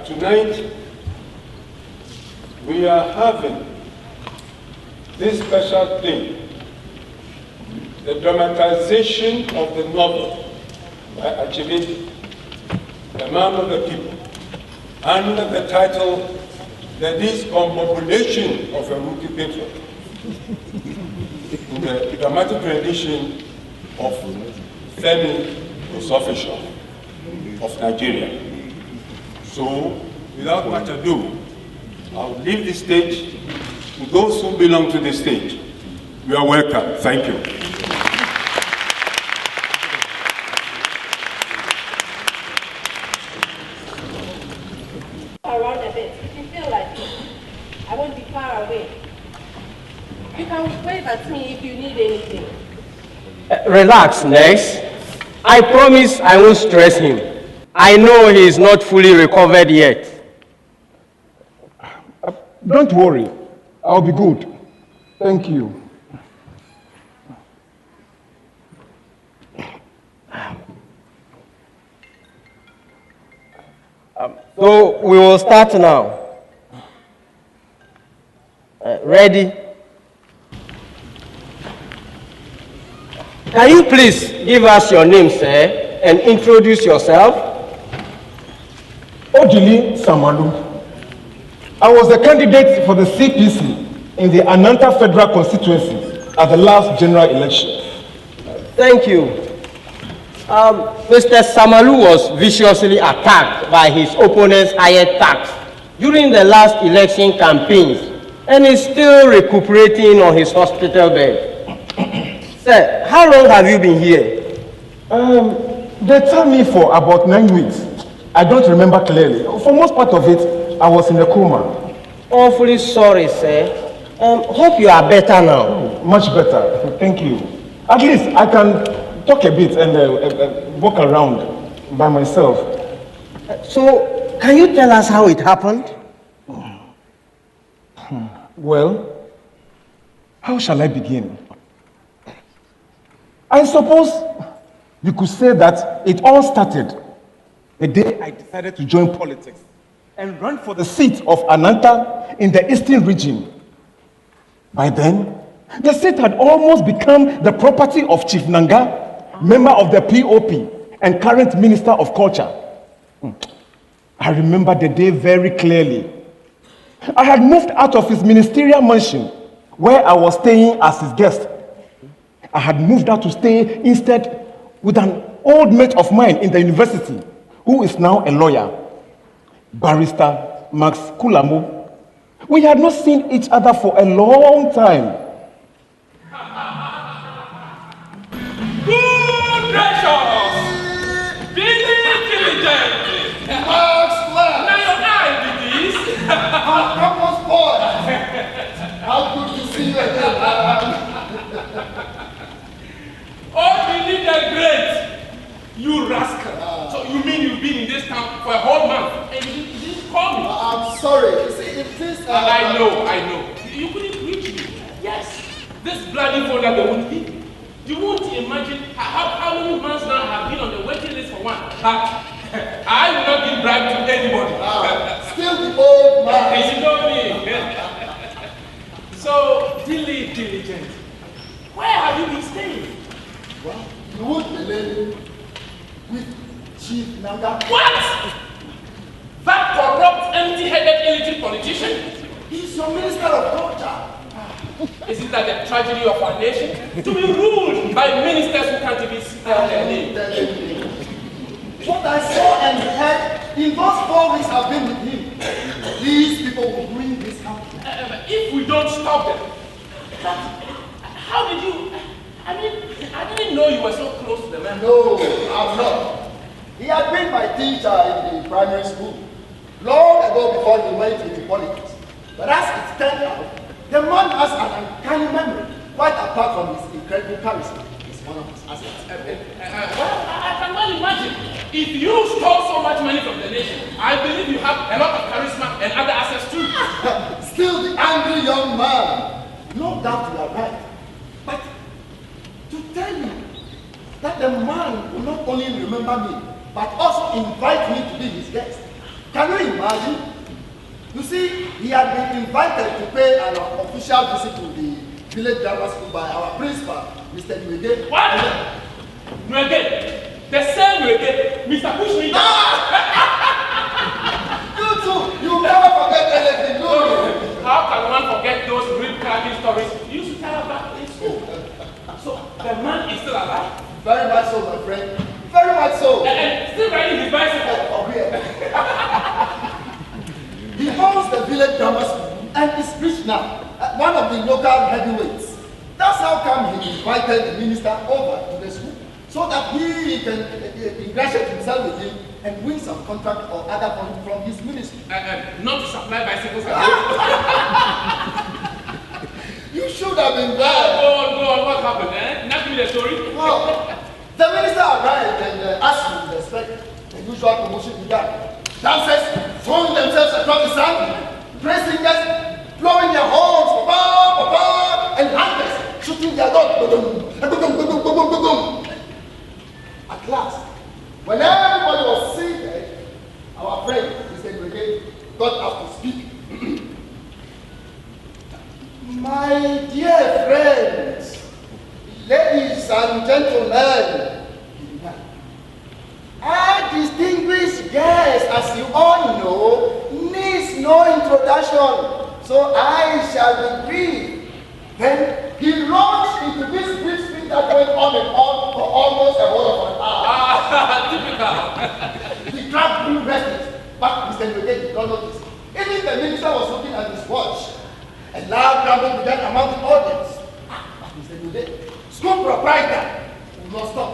tonight we are having this special thing, the dramatization of the novel by Achebe, the man of the people, under the title, The Discombobulation of a Rookie Patriot, in the dramatic rendition of Femi Osofisan of Nigeria. So, without much ado, I'll leave the stage to those who belong to the stage. You are welcome. Thank you. Around a bit, if you feel like I won't be far away. You can wave at me if you need anything. Relax, Nex. I promise I won't stress him. I know he is not fully recovered yet. Don't worry. I'll be good. Thank you. So we will start now. Ready? Can you please give us your name, sir, and introduce yourself? Odili Samalu. I was the candidate for the CPC in the Ananta Federal Constituency at the last general election. Thank you. Mr. Samalu was viciously attacked by his opponent's hired tax during the last election campaigns and is still recuperating on his hospital bed. Sir, how long have you been here? They tell me for about 9 weeks. I don't remember clearly. For most part of it, I was in a coma. Awfully sorry, sir. Hope you are better now. Oh, much better. Thank you. At least I can talk a bit and walk around by myself. So, can you tell us how it happened? Well, how shall I begin? I suppose you could say that it all started the day I decided to join politics and run for the seat of Ananta in the Eastern region. By then, the seat had almost become the property of Chief Nanga, member of the POP and current Minister of Culture. I remember the day very clearly. I had moved out of his ministerial mansion where I was staying as his guest. I had moved out to stay instead with an old mate of mine in the university who is now a lawyer, Barrister Max Kulamo. We had not seen each other for a long time. Good gracious! Diligently! Now your eye did this! Campus boy! How good to see you again! Oh, Billy the Great! You rascal! So you mean you've been in this town for a whole month and you didn't call me? I'm sorry. You see, if this... I know. You couldn't reach me. Yes. This bloody phone that they won't give me. You won't imagine how many months now have been on the waiting list for one. But I will not give bribe to anybody. Still the old man. You know me. So, diligent. Where have you been staying? Well, you would believe with Chief Nanga. What? That corrupt, empty-headed, illiterate politician? He's your Minister of Culture. Isn't that the tragedy of our nation? To be ruled by ministers who can't even spell their name. What I saw and heard in those 4 weeks I've been with him, these people will ruin this country. If we don't stop them, how did you... I mean, I didn't know you were so close to the man. No, I'm not. He had been my teacher in the primary school long ago before he went into politics. But as it turned out, the man has an uncanny memory, quite apart from his incredible charisma. It's one of his assets. Well, I can well imagine. If you stole so much money from the nation, I believe you have a lot of charisma and other assets too. Still the angry young man. No doubt you are right. But to tell you that the man will not only remember me, but also invite me to be his guest. Can you imagine? You see, he had been invited to pay an official visit to the village grammar school by our principal, Mr. Legon. What? Legon? The same Legon? Mr. Pushmi? You too! You never forget anything, do you? How can one forget those rib-cracking stories you used to tell about in school? So, the man is still alive? Very much so, my friend. Very much so. And still riding his bicycle? Oh, yeah. He owns the village grammar school and is rich now. One of the local heavyweights. That's how come he invited the minister over to the school, so that he can ingratiate himself with him and win some contract or other money from his ministry. Not to supply bicycles. You should have been there. Go on, what happened, eh? Not give me the story. Well, the minister arrived and asked me to respect the usual commotion began. Dancers throwing themselves across the sand, praise singers blowing their horns, and hunters shooting their guns. At last, when everybody was seated, our friend, Mr. Legon, got up to speak. My dear friends, ladies and gentlemen, our distinguished guest, as you all know, needs no introduction, so I shall be brief. Then he launched into this brief speech that went on and on for almost a whole of an hour. Typical. The crowd grew restless, but Mr. Legon did not notice. Even the minister was looking at his watch. A loud grumble began among the audience. But Mr. Legon, school proprietor, would not stop.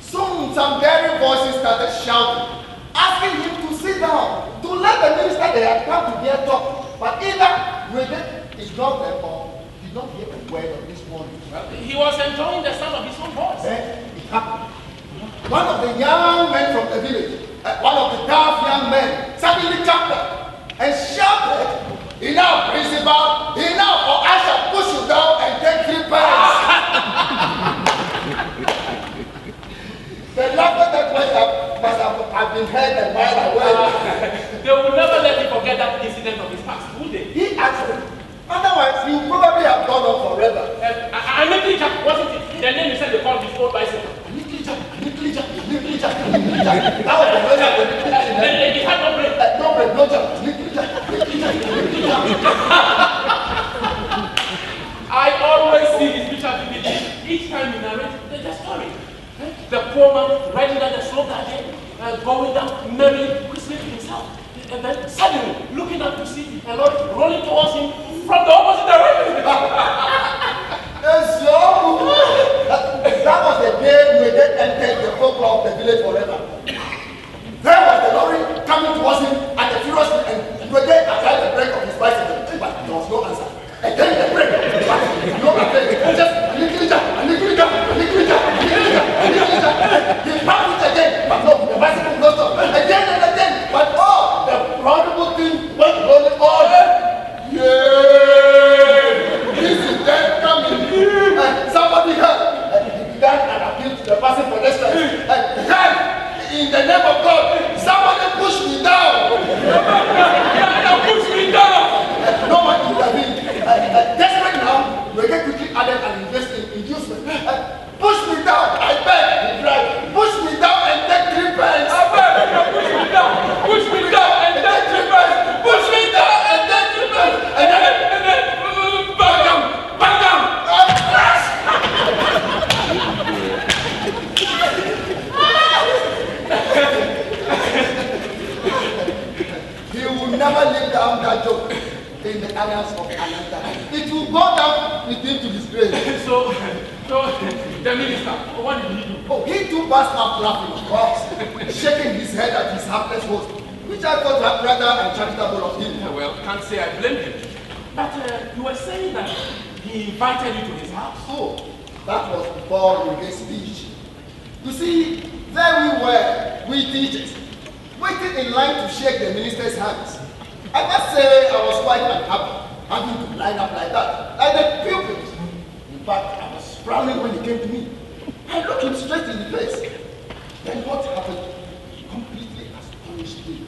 Soon some daring voices started shouting, asking him to sit down, to let the minister they had come to hear talk. But either Legon ignored them or did not hear a word of this morning. Well, he was enjoying the sound of his own voice. Then it happened. One of the young men from the village, one of the tough young men, suddenly jumped up and shouted, "Enough, principal! Enough, or I shall push you down and take 3 pence!" The laughter that went up must have been heard a mile away. They will never let him forget that incident of his past, would they? He actually. Otherwise, he would probably have gone on forever. Abibigromma, wasn't it? The name you said they called his old bicycle. Abibigromma. That was the version of the He had no break. No break, no jump. I always see his picture each time he narrates the story. The poor man riding down the slope that day, going down merrily, whistling to himself. And then suddenly looking up to see a lorry rolling towards him from the opposite direction. That was the day Legon entered the folklore of the village forever. There was the lorry coming towards him at the furious speed, and Legon applied the brake of his bicycle, but there was no answer. Again the brake, but no answer. Just a little jump. He pumped it again, but no, the bicycle was not stop. Again and again, but the prodigal thing went rolling on. Yeah! This is death coming. Somebody heard. He began an appeal to the passing pedestrians. In the name of God, somebody push me down. Push me down. No one intervened. Desperate now, Legon quickly added an inducement. Push me down, I beg, he cried. Push me down and take 3 pence. I beg, push me down. Push me down and take 3 pence. Push me down and take 3 pence. And then, back down. He will never live down that joke in the annals of Ananta. It will go down with him to his grave. So, the minister, what did he do? Oh, he too burst out laughing, of course, shaking his head at his hapless host, which I thought rather uncharitable of him. Well, can't say I blame him. But you were saying that he invited you to his house. Oh, that was before Legon's speech. You see, there we were, we teachers, waiting in line to shake the minister's hands. I must say I was quite unhappy having to line up like that, like the pupils. In fact, I was frowning when he came to me. I looked him straight in the face. Then what happened completely astonished me.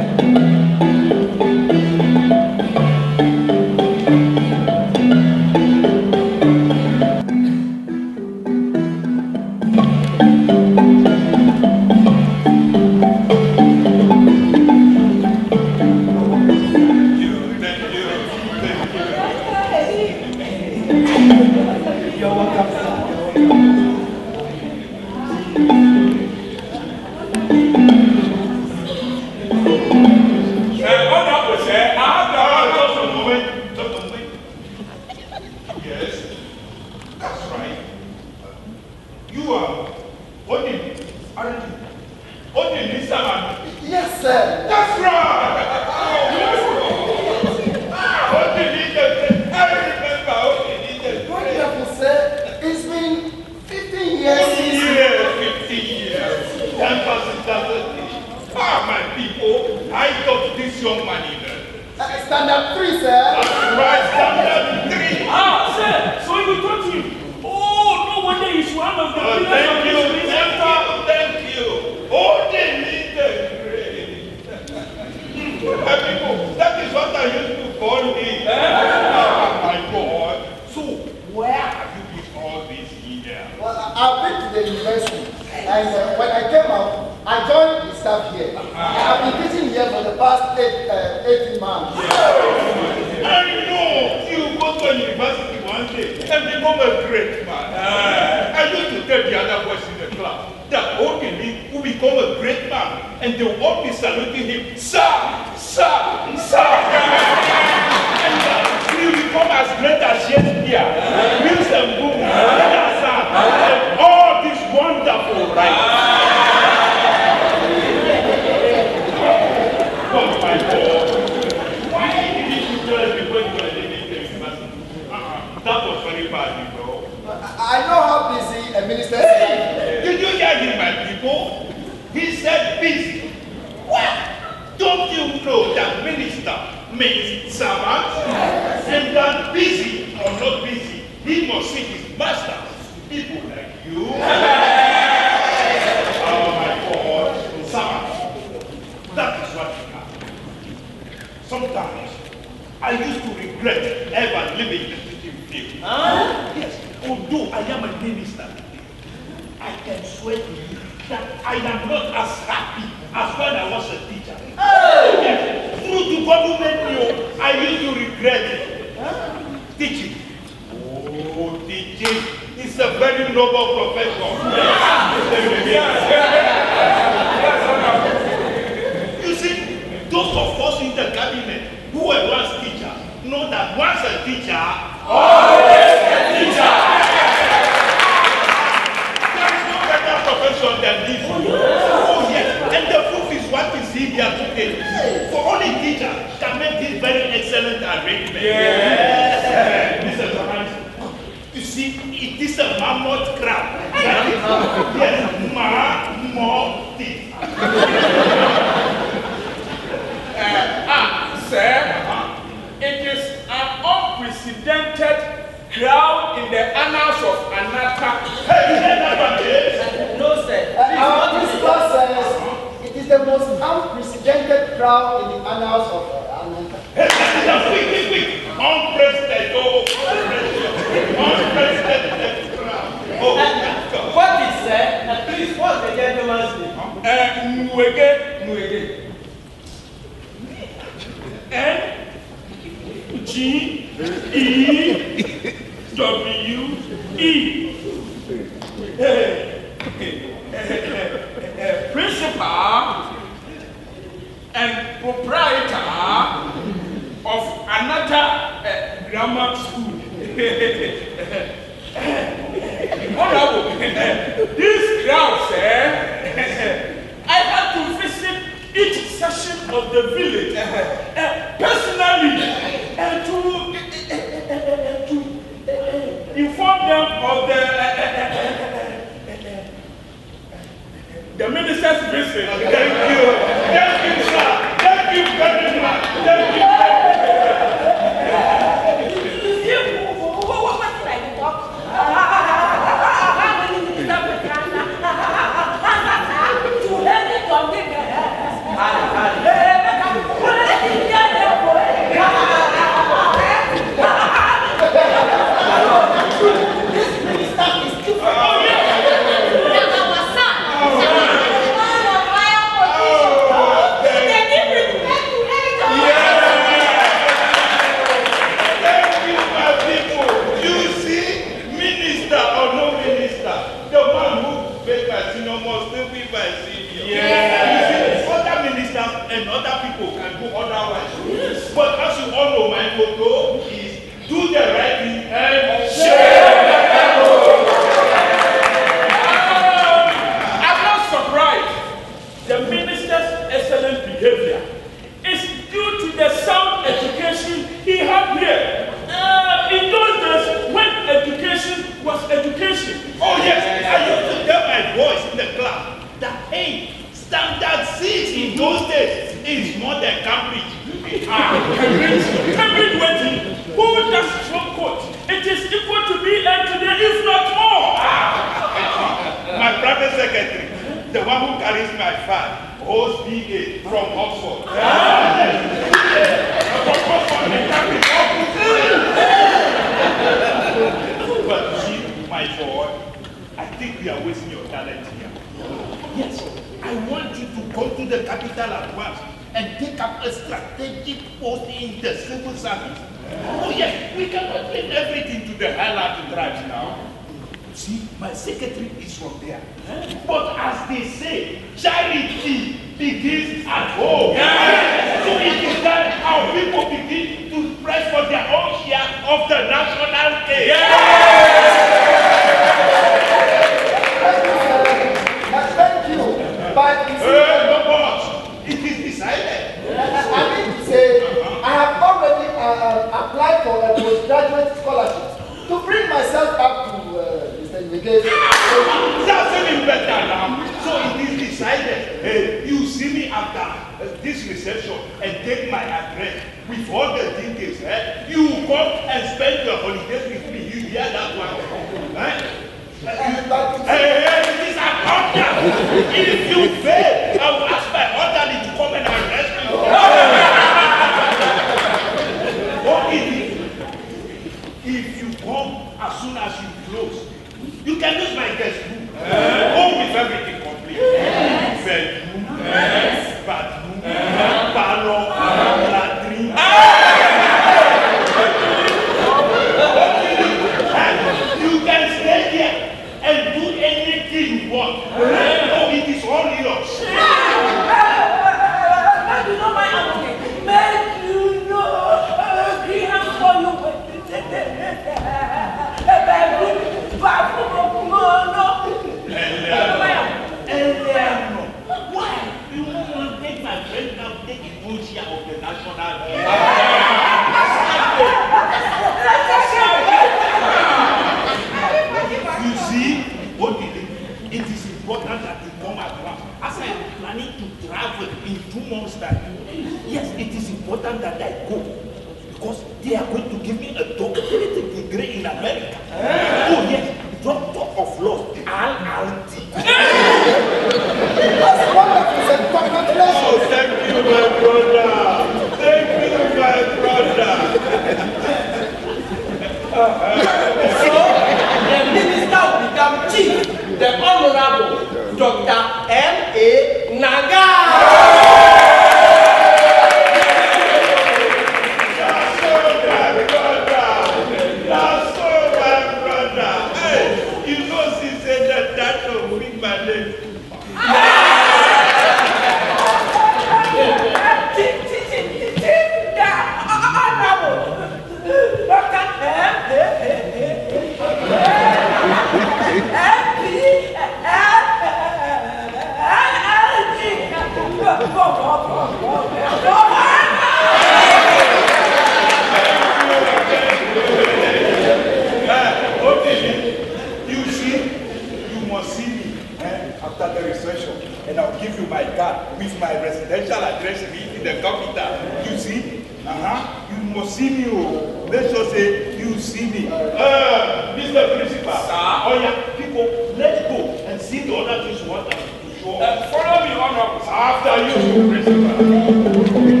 Mr. Principal, oh yeah, people, let's go and see the other things what I'm doing. Sure. Follow me on up. After you, principal.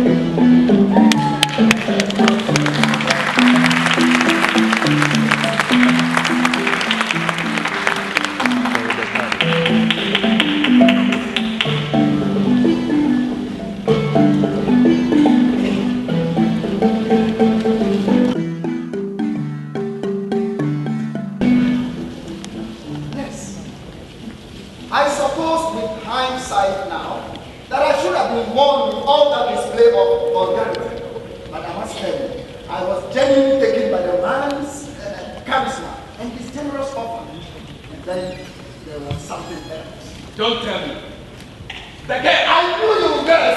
I suppose with hindsight now that I should have been warned with all that display of vulgarity. But I must tell you, I was genuinely taken by the man's charisma and his generous offer. And then there was something else. Don't tell me. I knew you would guess.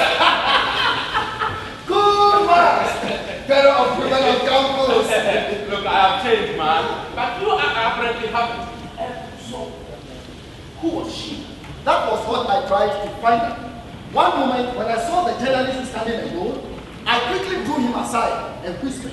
Good man. Better of women on campus. Look, I have changed, man. But you apparently haven't. So, who was she? That was what I tried to find out. One moment, when I saw the journalist standing alone, I quickly drew him aside and whispered.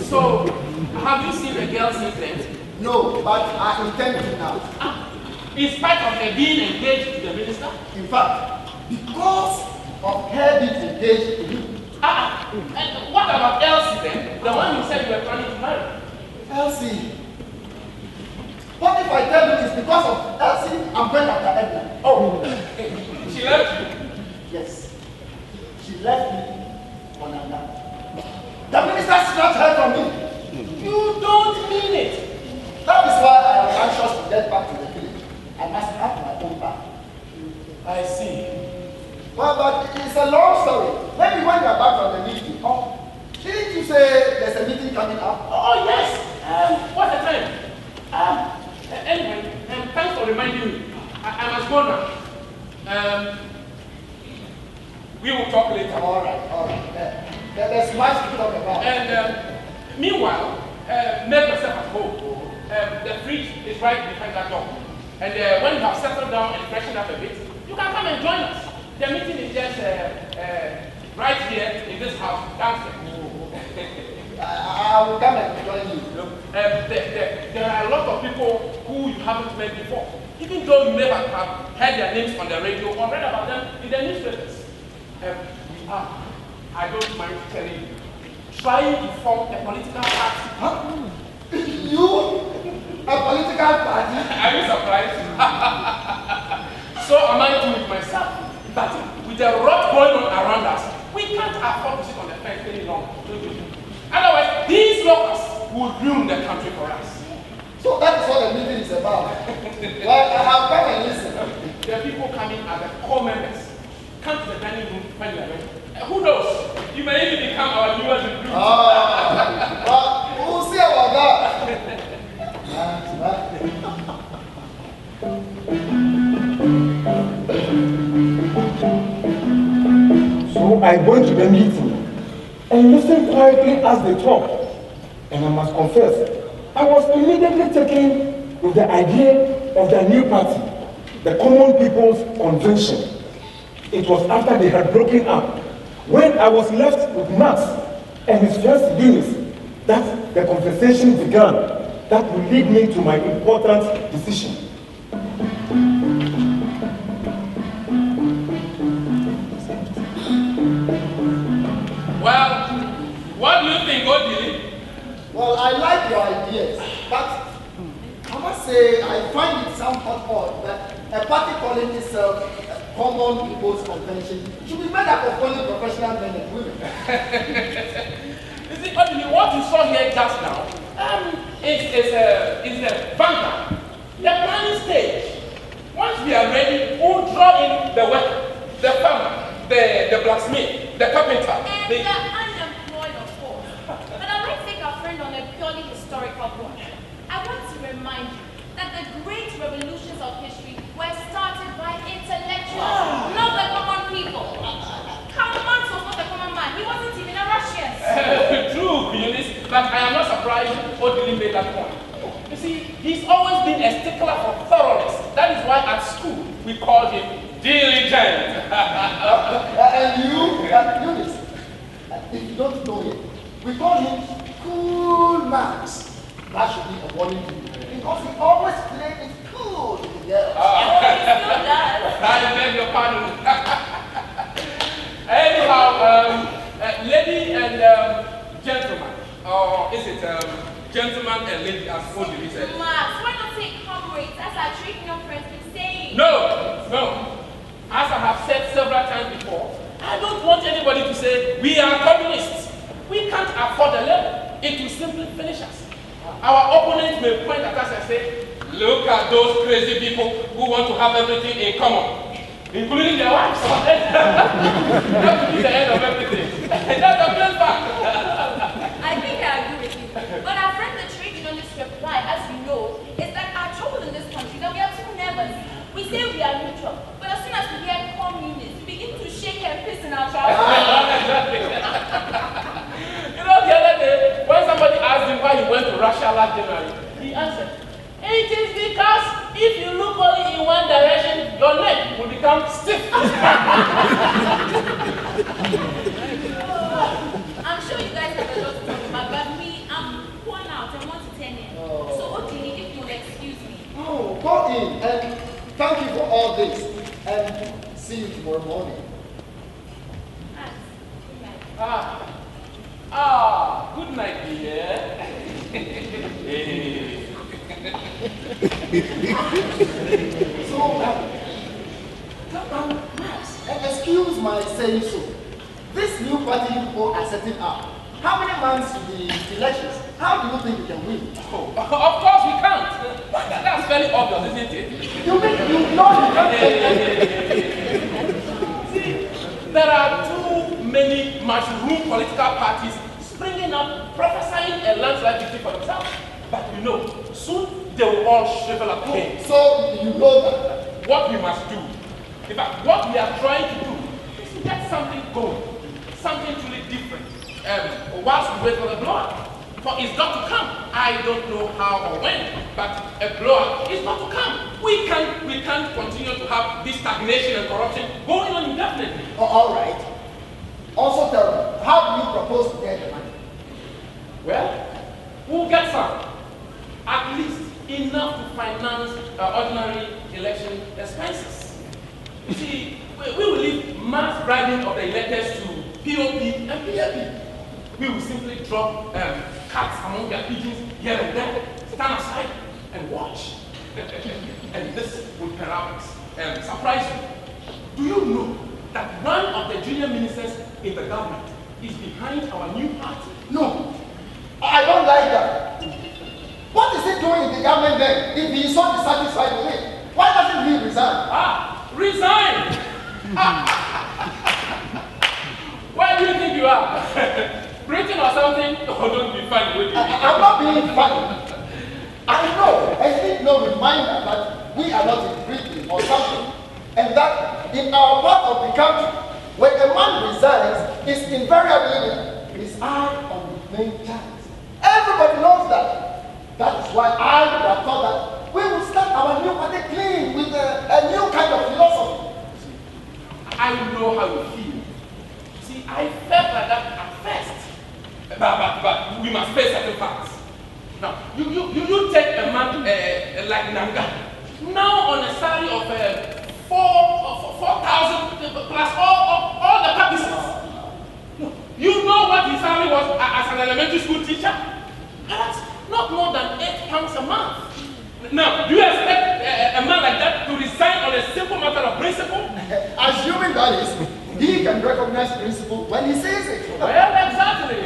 So, have you seen the girl since then? No, but I intend to now. In spite of her being engaged to the minister? In fact, because of heavy engaged to you. And what about Elsie then? The one you said you were planning to marry? Elsie. What if I tell you it's because of Elsie I'm going after Edna? Oh, she left you? Yes. She left me on a nap. The minister should not heard from me. You don't mean it. That is why I am anxious to get back to the village. I must have my own back. I see. Well, but it's a long story. Maybe when you are back from the meeting. Oh, didn't you say there's a meeting coming up? Oh, yes. What's the time? Anyway, thanks for reminding me. I must go now. We will talk later. All right. There's much to talk about. And meanwhile, make yourself at home. The fridge is right behind that door. And when you have settled down and freshened up a bit, you can come and join us. The meeting is just right here in this house, downstairs. I will come and join you. Look, there are a lot of people who you haven't met before, even though you never have heard their names on the radio or read about them in the newspapers. We are, I don't mind telling you, trying to form a political party. Huh? You? A political party? Are you surprised? So am I doing it myself. But with the rot going on around us, we can't afford to sit on the fence any longer. Otherwise, these locusts will ruin the country for us. So that is what the meeting is about. Well, I'll come and listen. The people coming are the core members. Come to the dining room when you are ready. Who knows? You may even become our newest recruit. Well, we'll see about that. So I went to the meeting and listened quietly as they talked. And I must confess, I was immediately taken with the idea of the new party, the Common People's Convention. It was after they had broken up, when I was left with Max and his first Eunice, that the conversation began that will lead me to my important decision. Well, what do you think, Odili? Well, I like your ideas, but I must say I find it somewhat odd that a party calling itself a Common People's Convention should be made up of only professional men and women. You see, Odili, what you saw here just now is a vanguard, the planning stage. Once we are ready, we'll draw in the worker, the farmer, the blacksmith, the carpenter. And the unemployed, of course. But I'd like to take our friend on a purely historical point. I want to remind you that the great revolutions of history were started by intellectuals, not the common people. Karl Marx was not a common man. He wasn't even a Russian. True, Eunice, but I am not surprised Odili made that point. You see, he's always been a stickler for thoroughness. That is why at school we called him diligent. And you, Eunice, if you don't know it, we call him Cool Max. That should be a warning to you, because he always played it cool with the girls. He still does. I beg your pardon. Anyhow, lady and gentleman, or is it gentleman and lady as Odili said? Max, why not say comrades as our traditional friends been saying? No. As I have said several times before, I don't want anybody to say we are communists. We can't afford the label. It will simply finish us. Our opponents may point at us and say, look at those crazy people who want to have everything in common, including their wives. That will be the end of everything. And that's a plain fact. I think I agree with you. But our friend the trade unionist reply, as you know, is that our trouble in this country that we are too nervous. We say we are neutral, but as soon as we hear communists, we begin to shake and piss in our trousers. You know, the other day, when somebody asked him why he went to Russia last January, he answered, it is because if you look only in one direction, your neck will become stiff. I'm sure you guys have a lot to talk about, but me, I'm going out and want to turn in. So what do you need if you'll excuse me? Oh, go in and thank you for all this, and see you tomorrow morning. Excuse my saying so. This new party people are setting up. How many months to the elections? How do you think you can win? Oh, of course we can't. That's very obvious, isn't it? You mean you know you can't? See, there are too many mushroom political parties springing up, prophesying a landslide victory for themselves. But you know, soon they will all shrivel up again. So you know that. What we must do, in fact, what we are trying to do is to get something going, something truly different. Whilst we wait for the blower, for it's got to come. I don't know how or when, but a blower is got to come. We can't continue to have this stagnation and corruption going on indefinitely. Oh, all right. Also tell me, how do you propose to get the money? Well, we'll get some. At least enough to finance ordinary election expenses. You see, we will leave mass bribing of the electors to POP and PAP. We will simply drop cats among their pigeons here and there, stand aside and watch. And this will perhaps surprise you. Do you know that one of the junior ministers in the government is behind our new party? No, I don't like that. What is he doing in the government then if he is so dissatisfied with it? Why doesn't he resign? Resign! Where do you think you are? Britain or something? Oh, don't be funny. I'm not being funny. I know, and need no reminder that we are not in Britain or something, and that in our part of the country, when a man resigns, it's invariably his eye on the main chance. Everybody knows that. That is why I would have thought that we would start our new party clean with a new kind of philosophy. I know how you feel. See, I felt like that at first. But we must face certain facts. Now, you take a man like Nanga, now on a salary of 4,000 plus all the purposes. You know what his salary was as an elementary school teacher? That's not more than £8 a month. Now, do you expect a man like that to resign on a simple matter of principle? Assuming that is, he can recognize principle when he sees it. Well, exactly.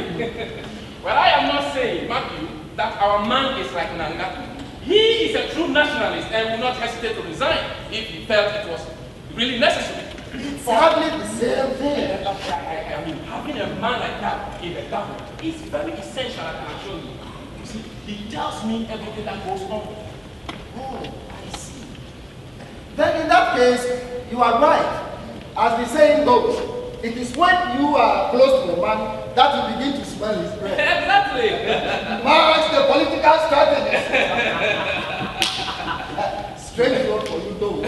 Well, I am not saying, Matthew, that our man is like Nanga. He is a true nationalist and will not hesitate to resign if he felt it was really necessary. It's hardly the same thing. I mean, having a man like that in the government is very essential, I can assure you. You see, he tells me everything that goes on. Oh, I see. Then in that case, you are right. As the saying goes, it is when you are close to a man that you begin to smell his breath. Exactly. March the political strategy. Strange word for you though.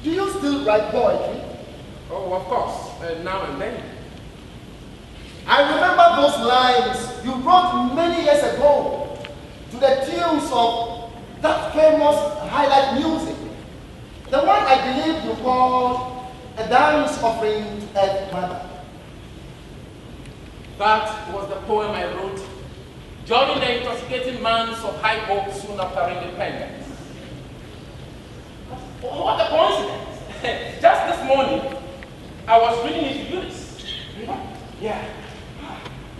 Do you still write poetry? Oh, of course. Now and then. I remember those lines you wrote many years ago to the tunes of that famous highlight music. The one I believe you called A Dance Offering to Earth Mother. That was the poem I wrote during the intoxicating months of high hope soon after independence. What a coincidence! Just this morning, I was reading it to Eunice. Yeah.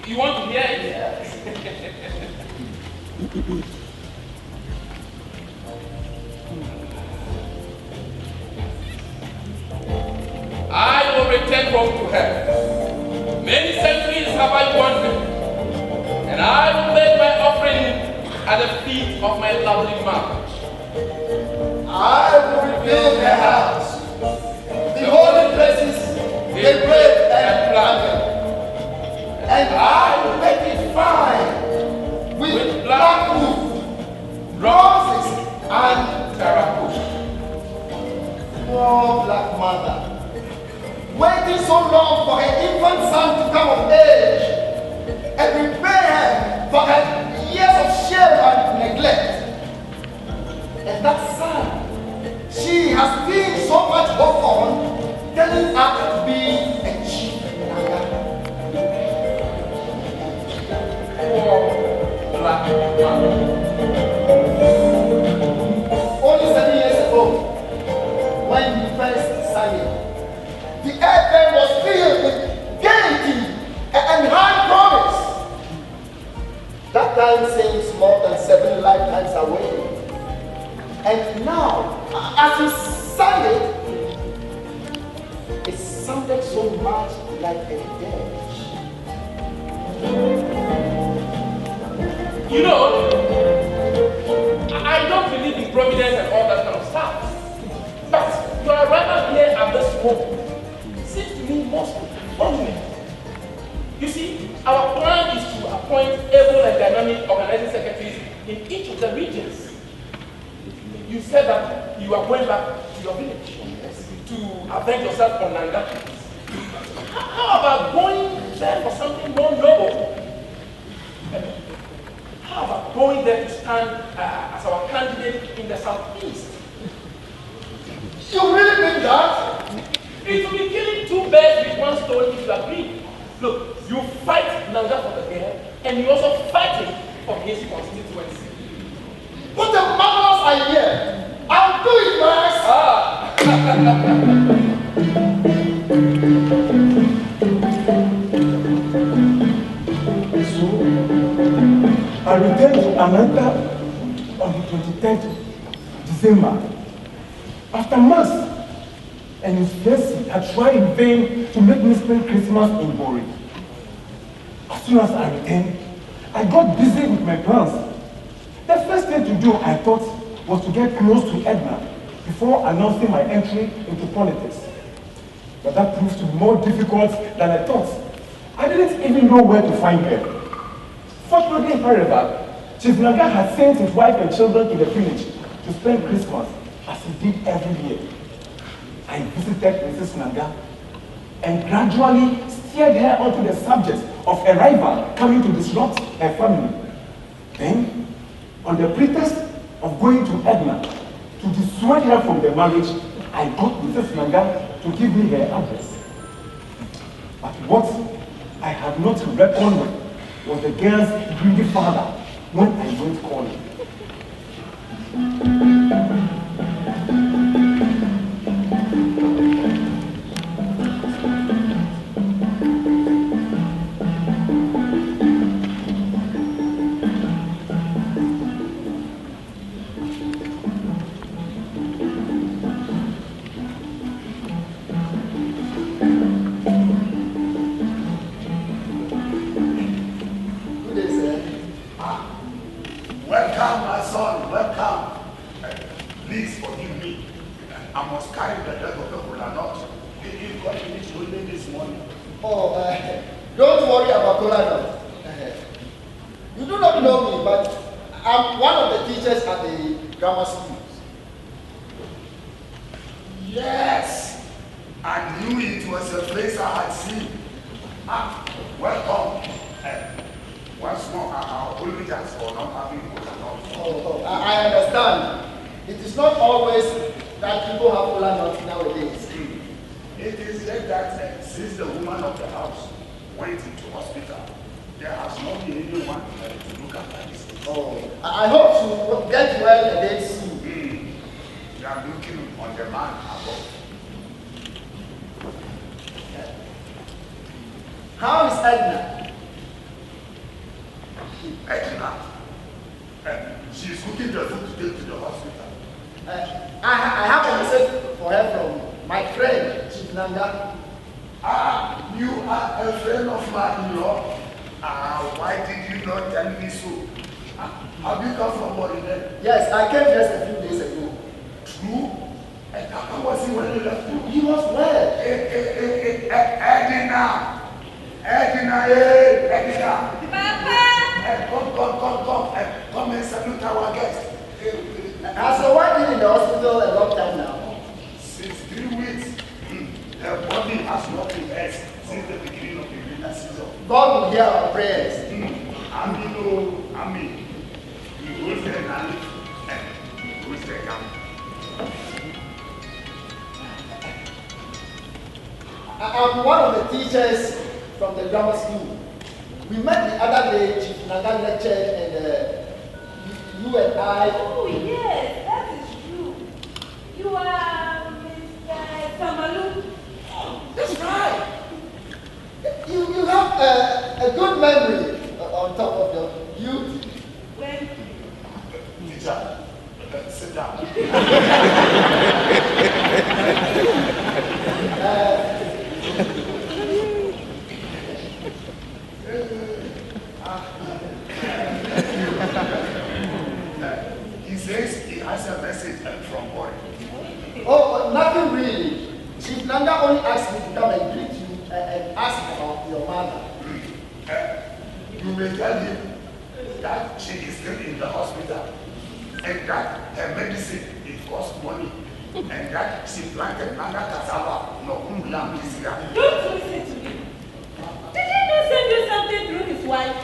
You want to hear it? Yes. I will return home to her. Many centuries have I wandered, and I will make my offering at the feet of my lovely mother. I will rebuild her house, the holy places, the great and planted, and I will make it fine with black wood, roses, and terracotta. Poor black mother, waiting so long for her infant son to come of age, and prepare her for her years of shame and neglect. And that son, she has been so much hope on, turning out to be a cheap liar. Poor the air then was filled with gaiety and high promise. That time seems more than 7 lifetimes away. And now, as you sang it sounded so much like a dirge. You know, I don't believe in providence and all that kind of stuff. But your arrival here at this moment seems to me most fortunate. You see, our plan is to appoint able and dynamic organizing secretaries in each of the regions. You said that you are going back to your village to avenge yourself on Nanga. How about going there for something more noble? How about going there to stand as our candidate in the southeast? You really mean that? It will be killing 2 birds with 1 stone if you agree. Look, you fight Nanga for the girl, and you also fight him for his constituency. What a marvelous idea! I'll do it, Max! So, I returned to Ananta on the 23rd December. After Mass, and his Fiancée had tried in vain to make me spend Christmas in Bori. As soon as I returned, I got busy with my plans. The first thing to do, I thought, was to get close to Edna before announcing my entry into politics. But that proved to be more difficult than I thought. I didn't even know where to find her. Fortunately, however, Chief Nanga had sent his wife and children to the village to spend Christmas, as he did every year. I visited Mrs. Nanga and gradually steered her onto the subject of a rival coming to disrupt her family. Then, on the pretext of going to Edna to dissuade her from the marriage, I got Mrs. Nanga to give me her address. But what I had not reckoned with was the girl's greedy father when I went calling. Welcome, my son, welcome. Please forgive me. I must carry the death of the cola nut. It got finished only this morning. Oh, don't worry about cola nut. You do not know me, but I'm one of the teachers at the grammar school. Yes, I knew it was a place I had seen. Welcome. Once more, I apologize for not having cola nut. Oh, I understand. It is not always that people have cola nuts nowadays. It is said that since the woman of the house went into hospital, there has not been anyone to look after this. Oh, I hope to get well again soon. You are looking on the man above. How is Edna? Edna? She is cooking the food to take to the hospital. I have a message for her from my friend, Chief Nanga. You are a friend of mine, in-law. Why did you not tell me so? Have you come from Bori then? Yes, I came just a few days ago. True? And how was he when you left? He was well. Edna! Edna! Papa! Come and salute our guest. Has your wife been in the hospital a long time now? Since 3 weeks, her body has not been rest since the beginning of the winter season. God will hear our prayers. Amen. You go there now. You go there now. I'm one of the teachers from the grammar school. We met the other day, Chief Nanga lectured, and you and I... Oh, yes, that is true. You are Mr. Samalu. a good memory on top of your beauty. When Teacher, sit down. He says he has a message from boy. Oh, nothing really. Chief Nanga only asked me to come and greet you and ask about your mother. You may tell him that she is still in the hospital and that her medicine it costs money and that she planted Nanga cassava. No, this year. Don't listen to him. Did he not send you something through his wife?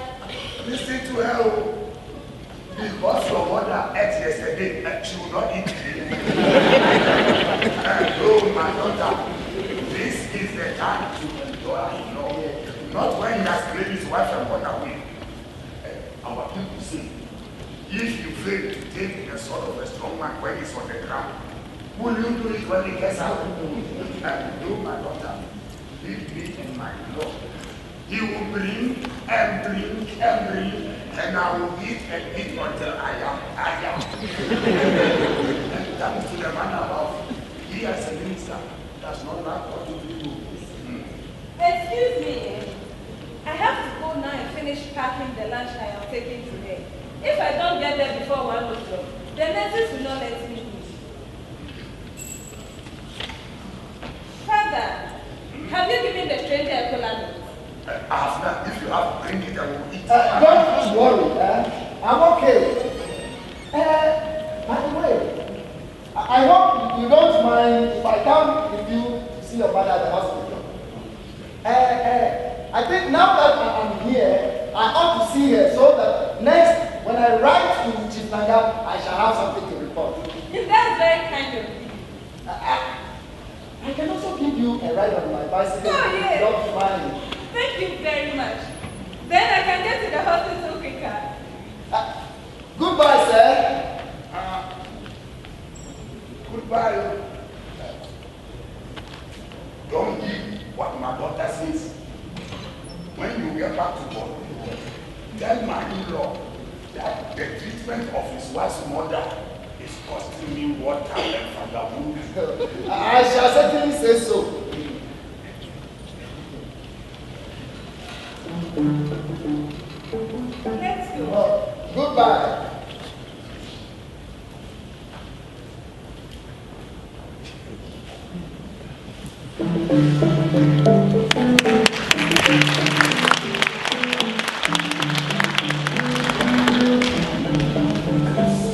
Listen to her. Because your mother ate yesterday and she will not eat today. Oh, my daughter, this is the time to enjoy him. Not when he has claimed his wife and gone away. Our people say, if you fail to take the sword of a strong man when he's on the ground, will you do it when he gets out? No, my daughter, leave me in my law. He will bring and bring and bring, and I will eat and eat until I am. And thanks to the man above, he as a minister does not like what you do. Excuse me. I have to go now and finish packing the lunch I am taking today. If I don't get there before 1 o'clock, the nurses will not let me eat. Father, have you given the stranger a cola note? After, if you have to bring it, I will eat. Don't worry, I'm okay. By the way, I hope you don't mind if I come with you to see your mother at the hospital. I think now that I'm here, I ought to see her so that next, when I write to Chief Nanga, I shall have something to report. That's very kind of you. I can also give you a ride on my bicycle. Oh, yes. Don't mind. Thank you very much. Then I can get to the hospital quicker. Goodbye, sir. Goodbye. Don't give what my daughter says. When you get back to God, tell my in-law that the treatment of his wife's mother is costing me water and firewood. I shall certainly say so. Let's go. Oh, goodbye.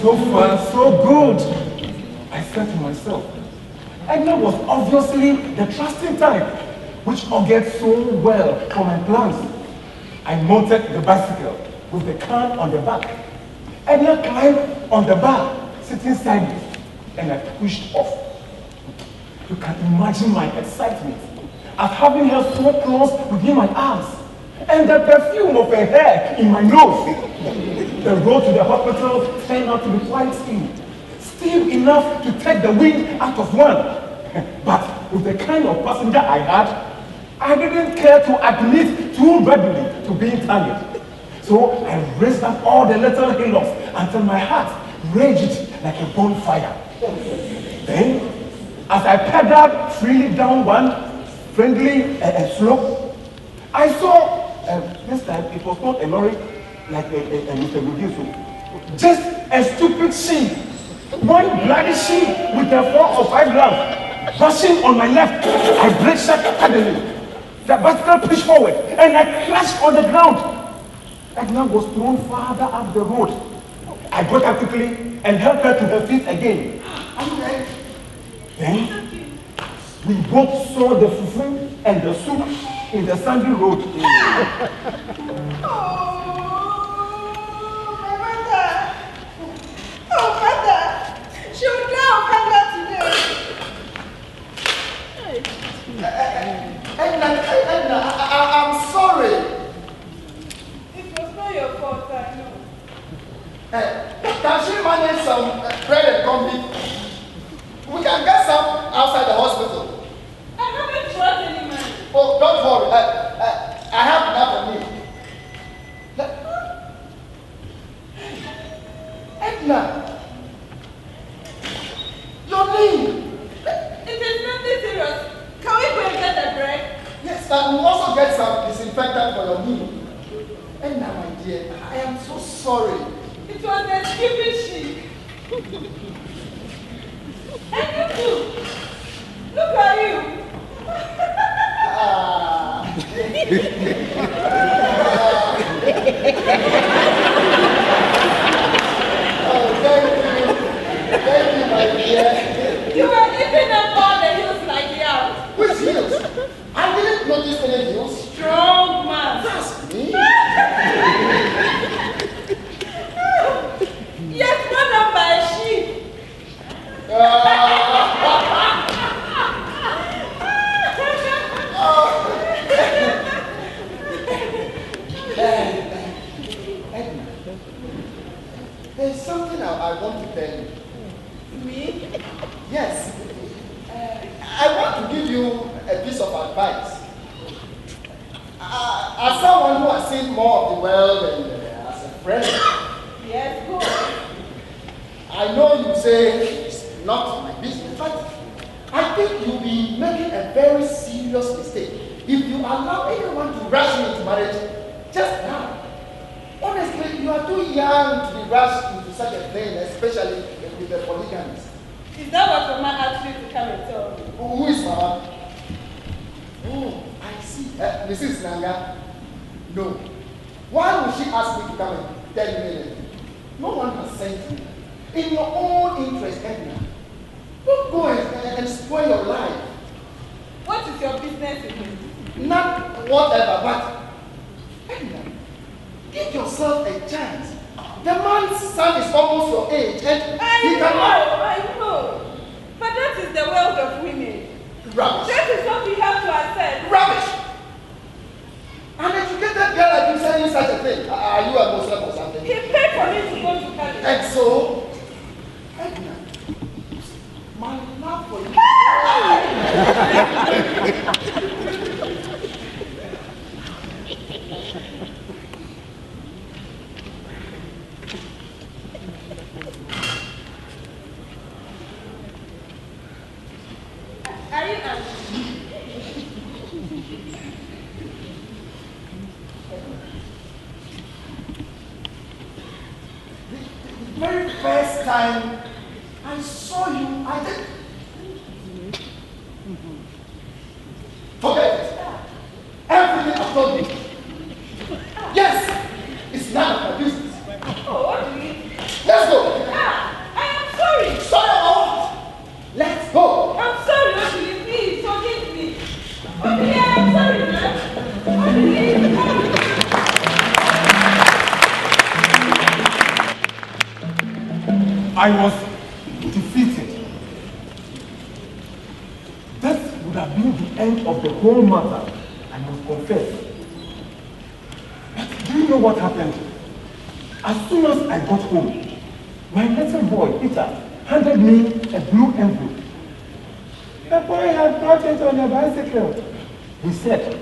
So far, so good. I said to myself, Edna was obviously the trusting type, which augured so well for my plans. I mounted the bicycle with the can on the back. Edna climbed on the bar, sitting sideways, and I pushed off. You can imagine my excitement at having her so close within my arms, and the perfume of her hair in my nose. The road to the hospital turned out to be quite steep enough to take the wind out of one. But with the kind of passenger I had, I didn't care to admit too readily to being tired. So I raised up all the little hillocks until my heart raged like a bonfire. Then, as I pedaled freely down one friendly slope, I saw, this time it was not a lorry like a Mr. Rudiso, just a stupid sheep, one bloody sheep with a 4 or 5 lamps, rushing on my left. I braked suddenly. The bicycle pushed forward and I crashed on the ground. Edna was thrown farther up the road. I got her quickly and helped her to her feet again. Then, we both saw the fufu and the soup in the sandy road. Oh, Father! She will die of hunger today. Edna, I'm sorry. It was not your fault, I know. Can she manage some bread and coffee? We can get some outside the hospital. I haven't brought any money. Oh, don't worry. I have enough of me. we'll also get some disinfectant for your wound. And now, my dear, I am so sorry. It was a stupid sheep. And you too. Look at you. Oh, thank you. Thank you, my dear. You were eating up all the hills like yams. Which heels? I didn't notice any heels. Strong man. That's me. Yes, run up by a sheep. Edna, there's something I want to tell you. Me? Yes. I want to give you a piece of advice. As someone who has seen more of the world and as a friend, Yes, go. I know you say it's not my business, but I think you'll be making a very serious mistake if you allow anyone to rush you into marriage just now. Honestly, you are too young to be rushed into such a thing, especially with the polygamist. Is that what Mama asked you to come and tell me? Who is Mama? Oh, I see. Mrs. Nanga? No. Why would she ask me to come and tell you anything? No one has sent you. In your own interest, Edna, don't go and spoil your life. What is your business in it? Not whatever, but Edna, give yourself a chance. The man's son is almost your age, and he cannot. I know. But that is the world of women. Rubbish. That is what we have to accept. Rubbish. An educated girl like you saying such a thing. Are you a Muslim or something? He paid for me to go to college. And so, Edna, my love for you. Are you angry? The very first time I saw you, I did. Forget it. Everything I've told you. Yes, it's none of my business. Oh, what do you mean? Let's go. I am sorry. Sorry about what? Let's go. I'm sorry, Oshili. Please, forgive me. Oshili, I am sorry, man. Oshili, I was defeated. That would have been the end of the whole matter, I must confess. But do you know what happened? As soon as I got home, my little boy, Peter, handed me a blue envelope. The boy had brought it on a bicycle. He said,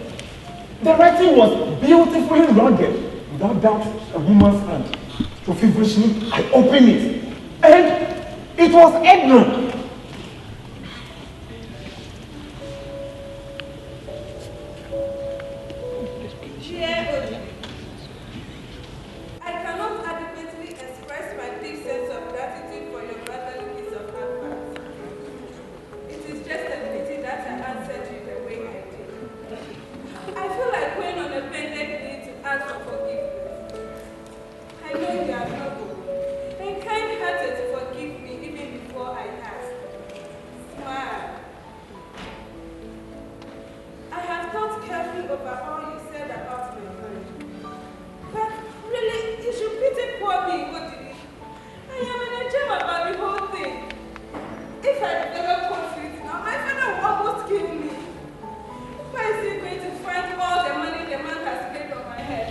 the writing was beautifully rugged, without doubt a woman's hand. So feverishly, I opened it. And it was Edna. Dear Oshili, I cannot adequately express my deep sense of gratitude for your brotherly piece of advice. It is just a pity that I answered you the way I did. I feel like going on a bended knee to ask for forgiveness. I know you are noble and kind-hearted to forgive me even before I ask. Smile. I have thought carefully over all you said about my marriage. But really, you should pity poor me, Odili. I am in a jam about the whole thing. If I develop conflict now, my father will almost kill me. Where is he going to find all the money the man has paid on my head?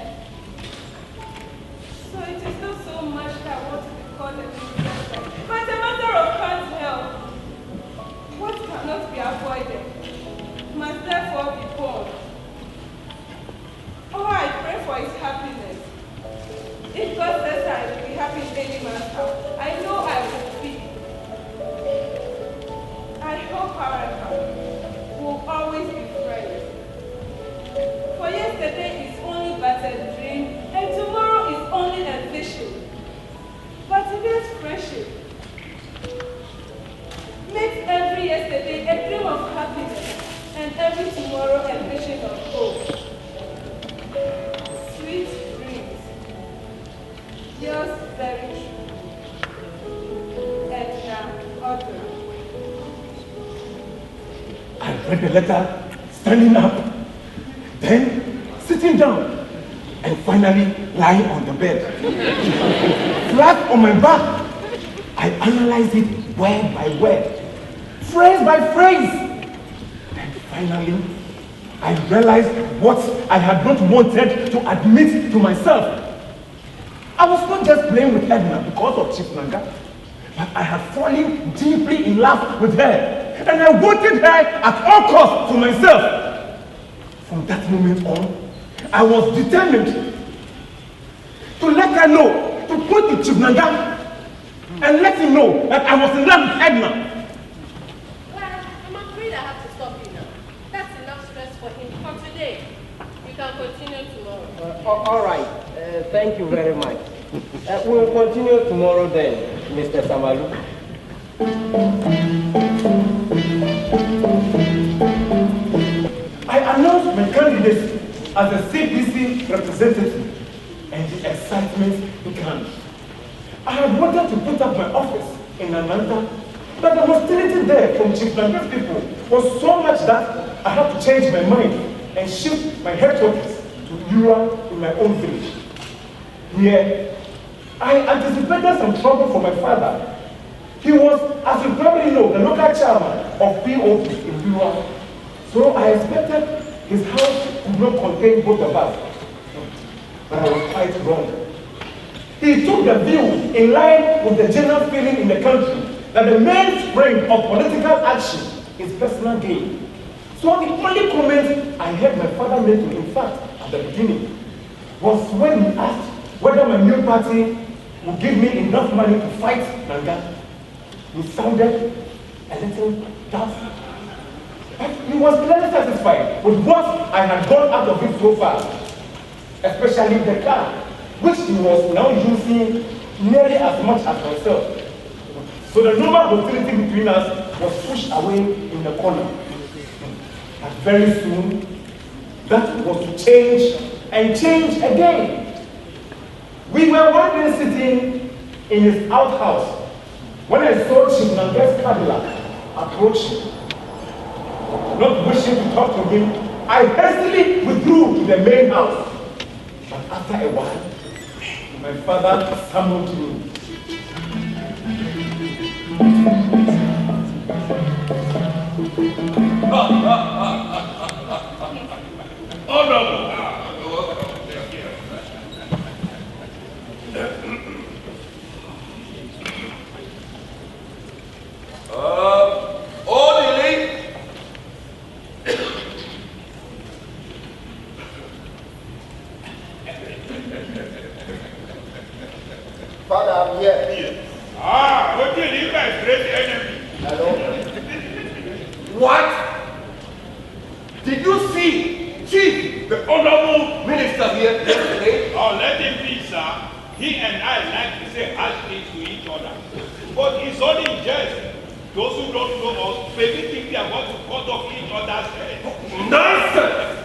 So it is not so much that I want to be called a minister, but a matter of can't help. What cannot be avoided must therefore be borne. Oh, I pray for his happiness. If God says I will be happy in any man's house, I know I will be. For yesterday is only but a dream, and tomorrow is only a vision. But today's friendship makes every yesterday a dream of happiness, and every tomorrow a vision of hope. Sweet dreams. Yours very true. Edna Otto. I read the letter standing up, then sitting down, and finally lying on the bed. Flat on my back, I analyzed it word by word, phrase by phrase. Then finally, I realized what I had not wanted to admit to myself. I was not just playing with Edna because of Chief Nanga, but I had fallen deeply in love with her. And I wanted her at all costs to myself. From that moment on, I was determined to let her know, to point to Chief Nanga, and let him know that I was in love with Edna. Well, I'm afraid I have to stop you now. That's enough stress for him for today. We can continue tomorrow. All right. Thank you very much. We'll continue tomorrow then, Mr. Samalu. I announced my candidacy as a CPC representative, and the excitement began. I had wanted to put up my office in Atlanta, but the hostility there from Chief Nanga's people was so much that I had to change my mind and shift my headquarters to Ura in my own village. Here, I anticipated some trouble for my father. He was, as you probably know, the local chairman of PAWA in Ura. So I expected his house would not contain both of us. But I was quite wrong. He took the view in line with the general feeling in the country that the mainspring of political action is personal gain. So the only comment I heard my father make to him, in fact, at the beginning, was when he asked whether my new party would give me enough money to fight Nanga. He sounded a little doubtful. But he was clearly satisfied with what I had gone out of it so far, especially the car, which he was now using nearly as much as myself. So the normal hostility between us was pushed away in the corner. But very soon, that was to change and change again. We were one day sitting in his outhouse when I saw Chief Nanga's Cadillac approaching. Not wishing to talk to him, I hastily withdrew to the main house. But after a while, my father summoned me. Father, I'm here. What do you mean by great enemy? Hello? What? Did you see Chief, the honorable minister here yesterday? Oh, let him be, sir. He and I like to say harsh things to each other. But it's only jest. Those who don't know us maybe think they are going to cut off each other's head. Nonsense!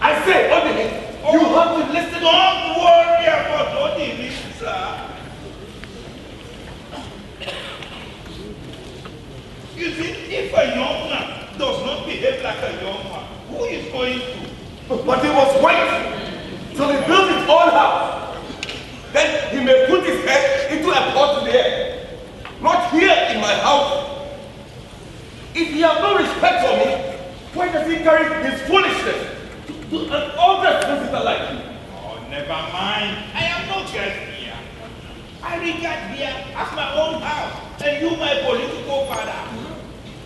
I say, Odili, you have to listen. Don't worry about Odili, sir. You see, if a young man does not behave like a young man, who is going to? But he was waiting till he built his own house. Then he may put his head into a pot in the air. Not here in my house. If he has no respect for me, why does he carry his foolishness to an older visitor like you? Oh, never mind. I am no guest here. I regard here as my own house, and you my political father.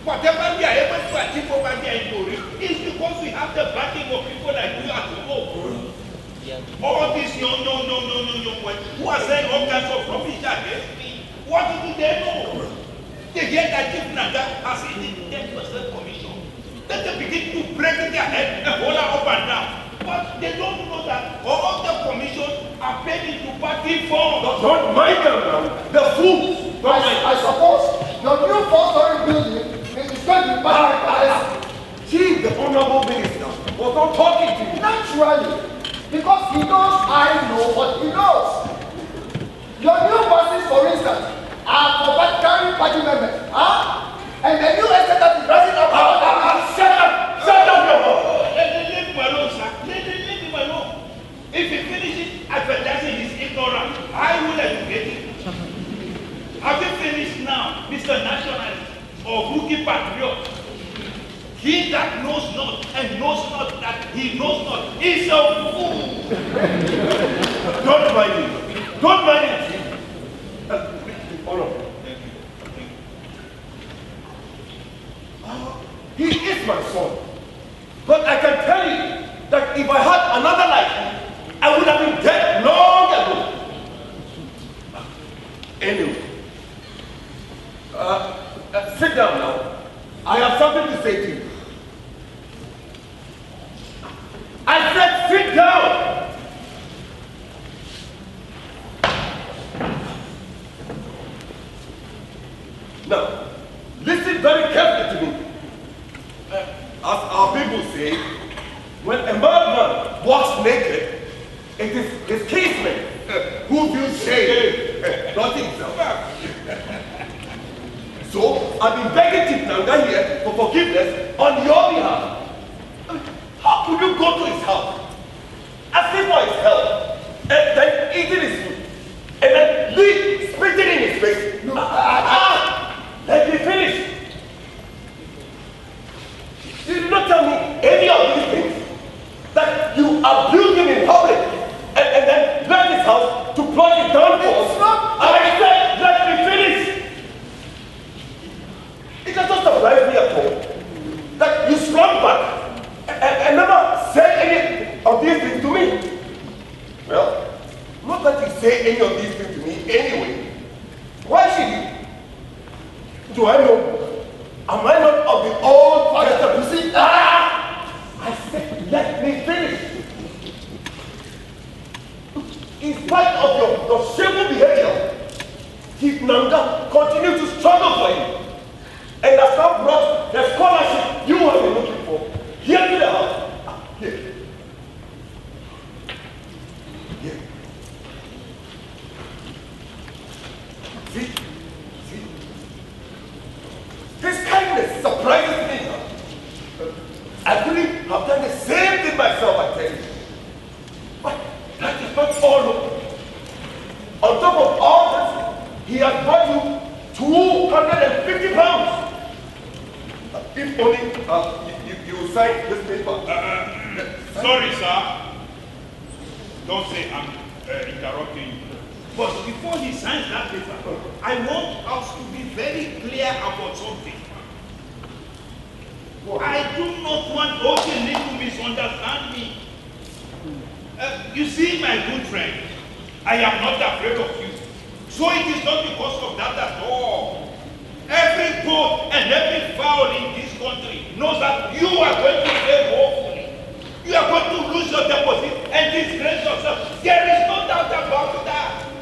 Whatever we are able to achieve over there in Tori is because we have the backing of people like you at home. All these young boys who are saying all kinds of rubbish against me, what do they know? They hear that Chief Nanga has eaten 10% commission. Then they begin to break their head and hold her up and down. don't mind them now. The fools. I suppose your new four-story building is going to be back. Chief, the honorable minister was not talking to you. Naturally, because he knows I know what he knows. Your new buses, for instance, are for carrying party members, and the new estate that is rising up. Shut up! Shut up, your mouth! Leave him alone, sir. Leave him alone. If he finishes advertising his ignorance, I will educate him. Have you finished now, Mr. Nationalist or Rookie Patriot? He that knows not and knows not that he knows not is a fool. Don't mind him. Don't mind him. He is my son. But I can tell you that if I had another like him, I would have been dead long ago. Anyway, sit down now. I have something to say to you. I said sit down! Now, listen very carefully to me. As our people say, when a madman walks naked, it is his kinsman who feels shame, not himself. So, I've been begging Chief Nanga here for forgiveness on your behalf. How could you go to his house, asking for his help, and then eating his food, and then leave spitting in his face? No, let me finish. You did not tell me any of these things, that you abused him in public, and then left his house to plot his downfall. It's not. I said, let me finish. It does not surprise me at all that you sprung back and never said any of these things to me. Well, not that you say any of these things to me anyway. Why should you? Do I know? Am I not of the old father? You see? I said, let me finish. In spite of your shameful behavior, Chief Nanga continues to struggle for you. And has now brought the scholarship you have been looking for here to the house. Here. Here. See? His kindness surprises me. I couldn't have done the same thing myself, I tell you. But that is not all. On top of all this, he has brought you 250 pounds. If only you sign this paper. Sorry, sir. Don't say I'm interrupting you. But before he signs that paper, I want us to be very clear about something. I do not want Okenle to misunderstand me. You see, my good friend, I am not afraid of you. So it is not because of that at all. Every goat and every fowl in this country knows that you are going to fail woefully. You are going to lose your deposit and disgrace yourself. There is no doubt about that.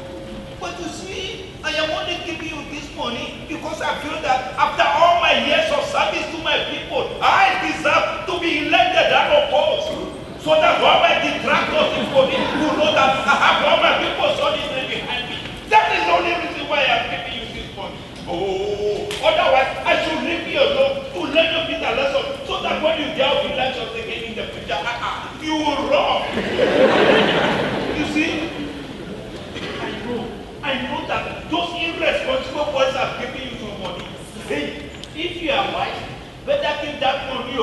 But you see, I am only giving you this money because I feel that after all my years of service to my people, I deserve to be elected out of post. So that all my detractors in police will know that I have all my people solidly behind me. That is the only reason why I am giving you this money. Oh, otherwise I should leave you alone to learn your bit a lesson so that when you deal with elections again in the future, you will run. You see, I know that those irresponsible boys are giving you some money. Hey, if you are wise, better keep that money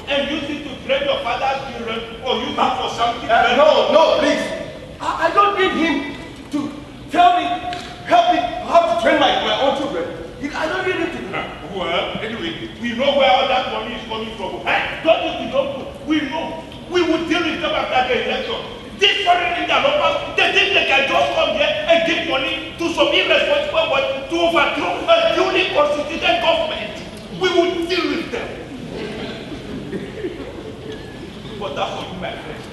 and use it to train your father's children or use it for something better. No, please. I don't need him to tell me, help me how to train my own children. I don't need him to do that. Well, anyway, we know where all that money is coming from. Don't you don't know? We know. We will deal with them after the election. These foreign interlopers, they think they can just come here and give money to some irresponsible boys to overthrow a duly constituted government. We will deal with them. But that's for you, my friend.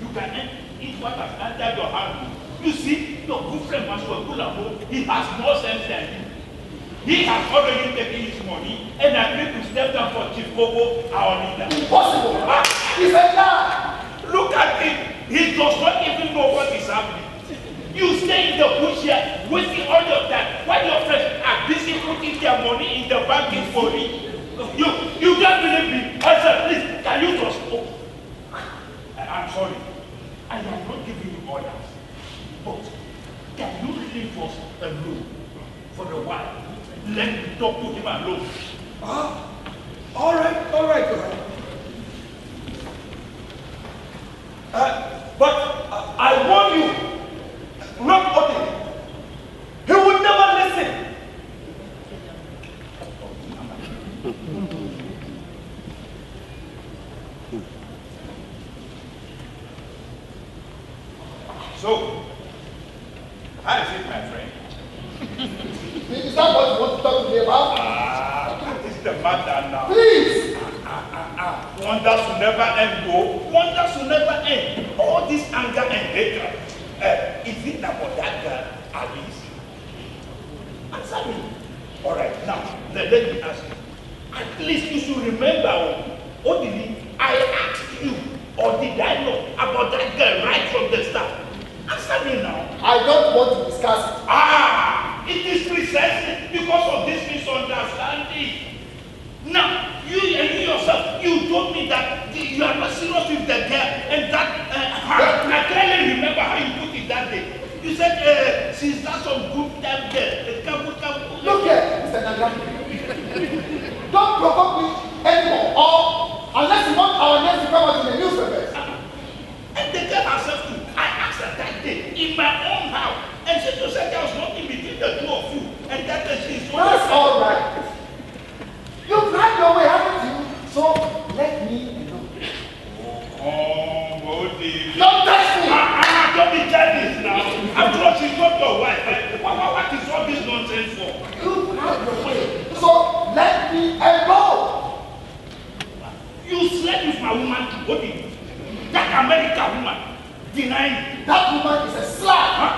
You can eat what has entered your hand. You see, your good friend Maswakula, he has more sense than you. He has already taken his money and agreed to step down for Chief Bobo, our leader. Impossible! He's a lie! Look at him. He does not even know what is happening. You stay in the bush here, wasting all your time, while your friends are busy putting their money in the banking for you. You can't believe me. I said, please, can you just go? I'm sorry. I am not giving you orders. But can you leave us alone for a while? Let me talk to him alone. All right. But I warn you, not Odin. He would never listen. So, how is it, my friend? Is that what you want to talk to me about? That is the matter now. Please! Wonders will never end, go. Wonders will never end. All this anger and hatred. Is it about that girl, Alice? Answer me. All right, now, let me ask you. At least you should remember, Odili, I asked you, or did I know about that girl right from the start? Answer me now. I don't want to discuss it. It is precisely because of this misunderstanding. Now, you yourself, you told me that you are not serious with the girl, and that I clearly remember how you put it that day. You said she's not some good damn girl. Look here, Mr. Nagam. Don't provoke me anymore, or unless you want our names to come out in the newspapers. And the girl herself too. I asked her that day in my own house, and she just said there was nothing between the two of you, and that she's that's all right. You've had your way, haven't you? So let me alone. Oh, Bodhi. Don't touch me! Don't be jealous now. After all, she's not your wife. What is all this nonsense for? You've had your way. So let me alone. You slept with my woman, Bodhi. That American woman. Denying. That woman is a slut.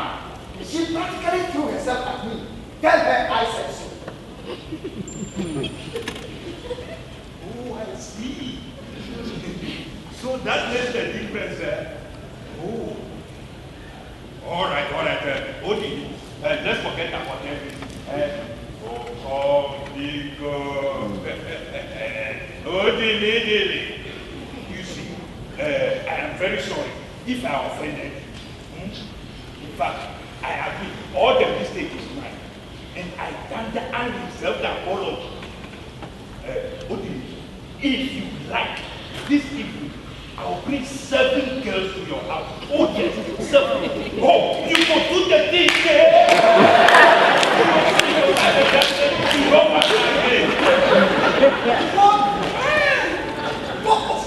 She practically threw herself at me. Tell her I said so. Oh, I see. So that makes the difference. Oh. All right. Odi, let's forget about everything. Odi, you see, I am very sorry if I offended you. In fact, I agree. All the mistake is mine. And I tender and reserve the apology. Odi, if you like, this evening, I'll bring 7 girls to your house. Oh yes, 7. Oh, you can do the thing there.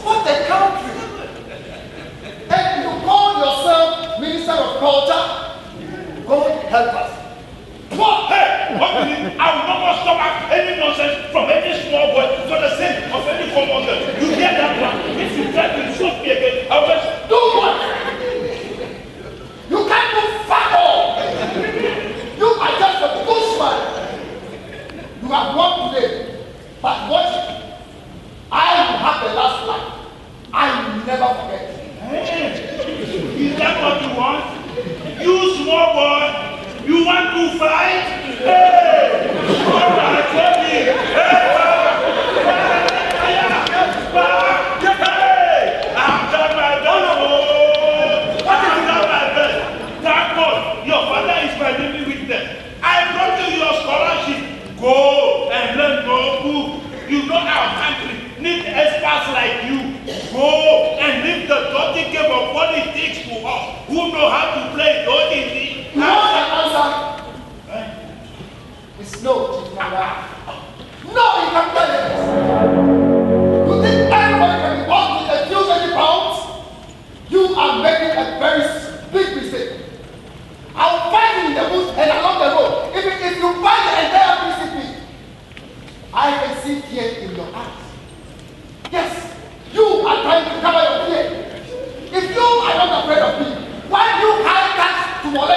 What a country! And you call yourself Minister of Culture? God help us. What? Hey, what do you mean? I will not more stop any nonsense from any small boy for the sake of any common girl. You hear that one? If you try to insult me again, I will just do what? You can't do fuck all. You are just a bushman. You have won today, but watch it. I will have the last life. I will never forget. Hey, is that what you want? You small boy. You want to fight? Hey! I told you! Hey! I've done my best! I've done my best! Thank God, your father is my living witness. I brought you your scholarship. Go and learn more book. You know our country needs experts like you. Go and leave the dirty game of politics to us who know how to play dirty. You want the answer? It's no, Chinua. No, you can't tell it. You think everybody can be bought with a few £20? You are making a very big mistake. I'll find you in the bush and along the road. If you find the entire PCP, I can see fear in your eyes. Yes, you are trying to cover your fear. If you are not afraid of me, why do you hide that to molest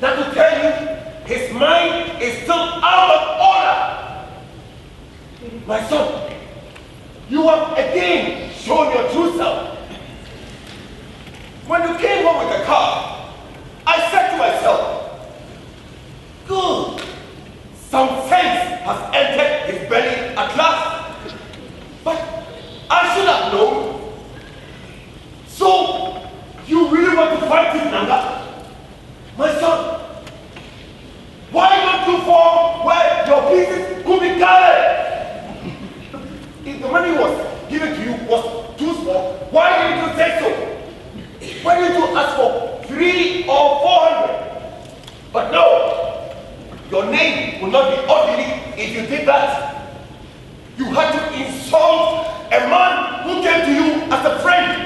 than to tell you his mind is still out of order. My son, you have again shown your true self. When you came home with the car, I said to myself, good, some sense has entered his belly at last. But I should have known. So, you really want to fight it, Nanga? My son, why not you fall where your pieces could be carried? If the money was given to you was too small, why didn't you say so? Why didn't you ask for 300 or 400? But no, your name will not be ordinary if you did that. You had to insult a man who came to you as a friend.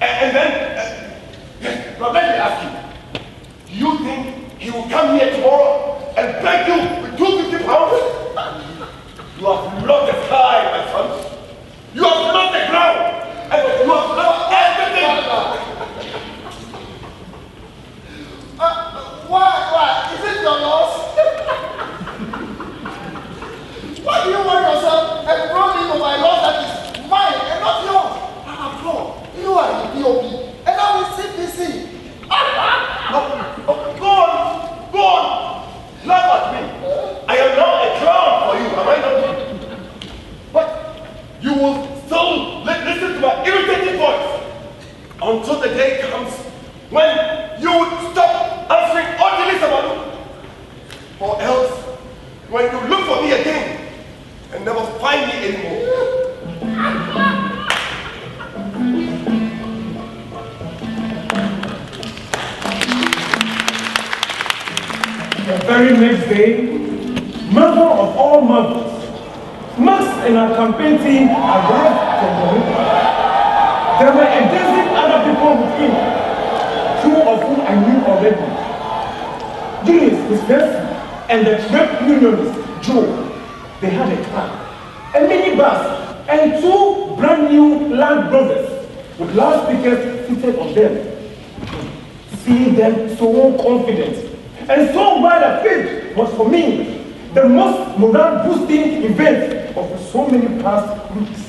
And then, now let me ask you, do you think he will come here tomorrow and beg you with 250 pounds? You have lost the sky, my son. You have lost the ground. And you have lost everything. Why? Is it your loss? Why do you worry yourself and throw me for my loss that is mine and not yours? After all, you are the POP and I will CPC. Go on. Laugh at me. I am now a clown for you, am I not? But you will still listen to my irritating voice until the day comes when you would stop answering orderly Samalu. Or else, when you look for me again and never find me anymore. The very next day, mother of all mothers, Max and our campaign team arrived from the river. There were a dozen other people with him, two of whom I knew already. Julius, his nephew, and the trade unionist, Joe. They had a car, a minibus, and two brand new Land Rovers with loudspeakers fitted on them. Seeing them so confident and so well equipped was for me the most morale boosting event of so many past weeks.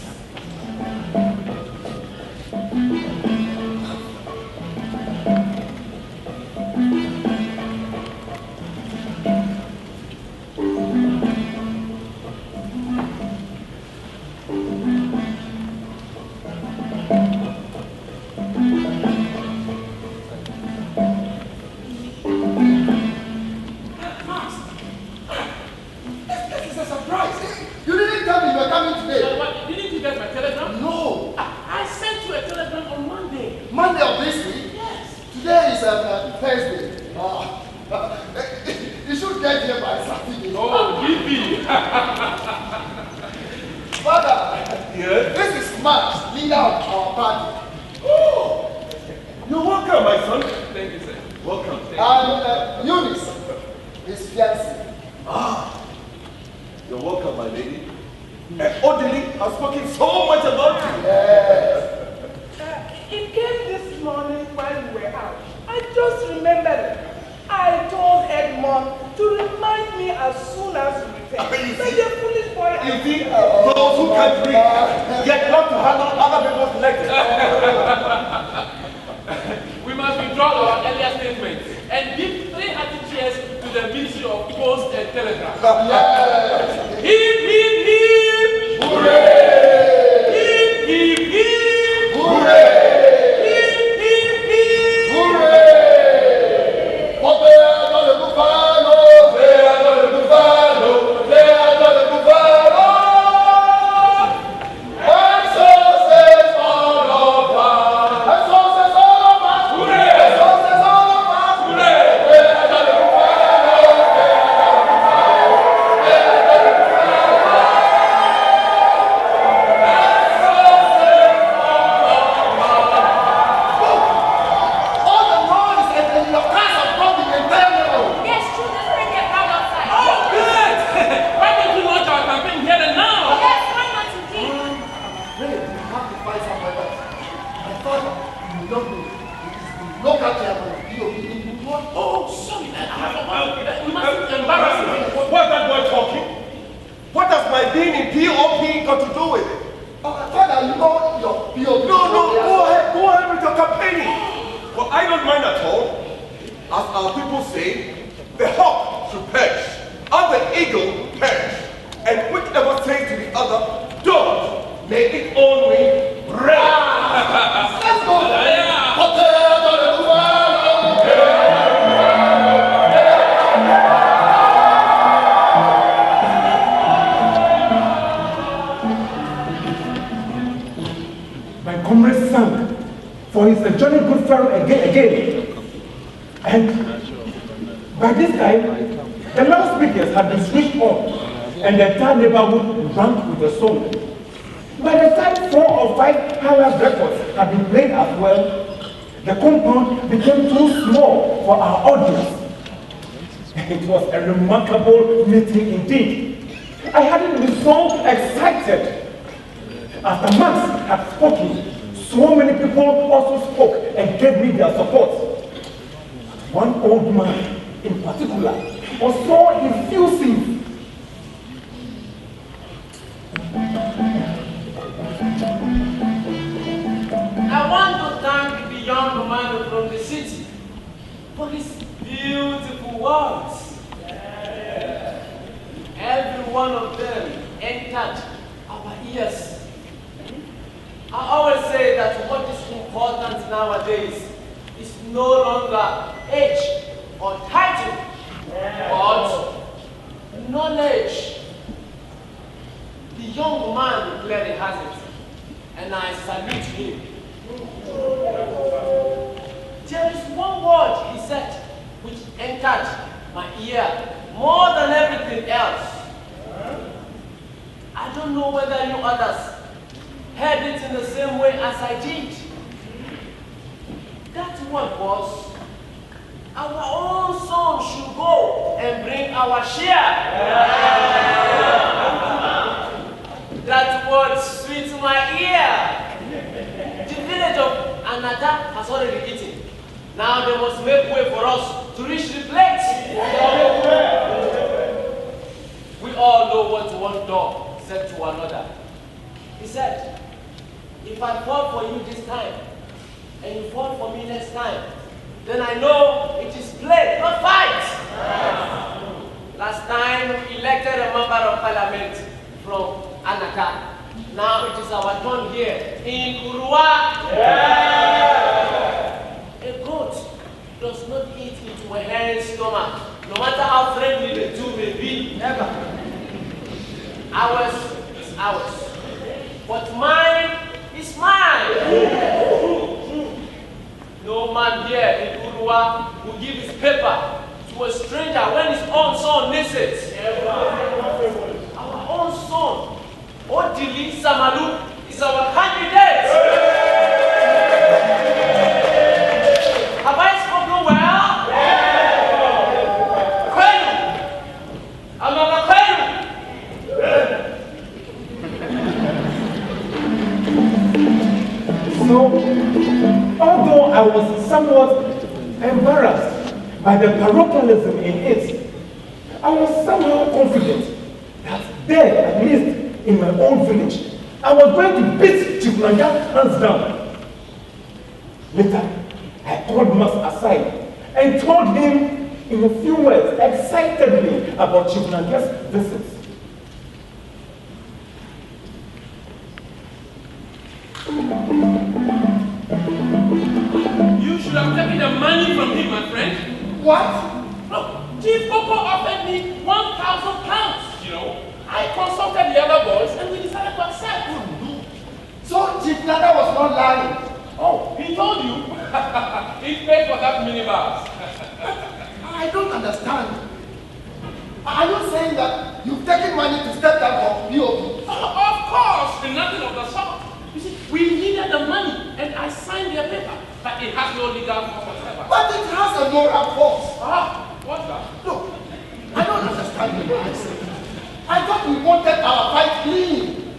Yeah. POP got to do with it? Father, you know your POP. No, go ahead with your campaigning. Well, I don't mind at all. As our people say, the hawk should perish, and the eagle perish, and whichever says to the other, don't, may it only rain. Let's go. My comrade sang for his Johnny Goodfellow again. And by this time, the loudspeakers had been switched on, and the entire neighborhood rang with the song. By the time 4 or 5 highlight records had been played as well, the compound became too small for our audience. It was a remarkable meeting indeed. I hadn't been so excited. After Max had spoken, so many people also spoke and gave me their support. One old man in particular was so effusive. I want to thank the young man from the city for his beautiful words. Every one of them entered our ears. I always say that what is important nowadays is no longer age or title, but knowledge. The young man clearly has it, and I salute him. There is one word he said which entered my ear more than everything else. I don't know whether you others heard it in the same way as I did. That word was, our own son should go and bring our share. That word sweet to my ear. The village of Anada has already eaten. Now they must make way for us to reach the plate. We all know what one dog said to another. He said, if I fall for you this time, and you fall for me next time, then I know it is play, not fight. Last time we elected a member of parliament from Anaka. Now it is our turn here in Urua. A goat does not eat into a hen's stomach, no matter how friendly the two may be. Never. Ours is ours, but mine is mine. No man here in Urua will give his paper to a stranger when his own son needs it. Our own son, Odili Samalu, is our candidate. Have I spoken well? Kwenu! Amama kwenu! So, although I was somewhat embarrassed by the parochialism in it, I was somehow confident that there, at least in my own village, I was going to beat Chikunanga hands down. Later, I called Max aside and told him in a few words excitedly about Chikunanga's visits. You should have taken the money from him, my friend. What? Look, Chief Popo offered me 1,000 pounds, you know. I consulted the other boys and we decided to accept. So Chief Nana was not lying. Oh, he told you? He paid for that minibus. I don't understand. Are you saying that you've taken money to step down from POP? Of course, nothing of the sort. You see, we needed the money and I signed their paper, but it has no legal force whatsoever. But it has a moral force. What's that? Look, I don't understand the answer. I thought we wanted our fight clean.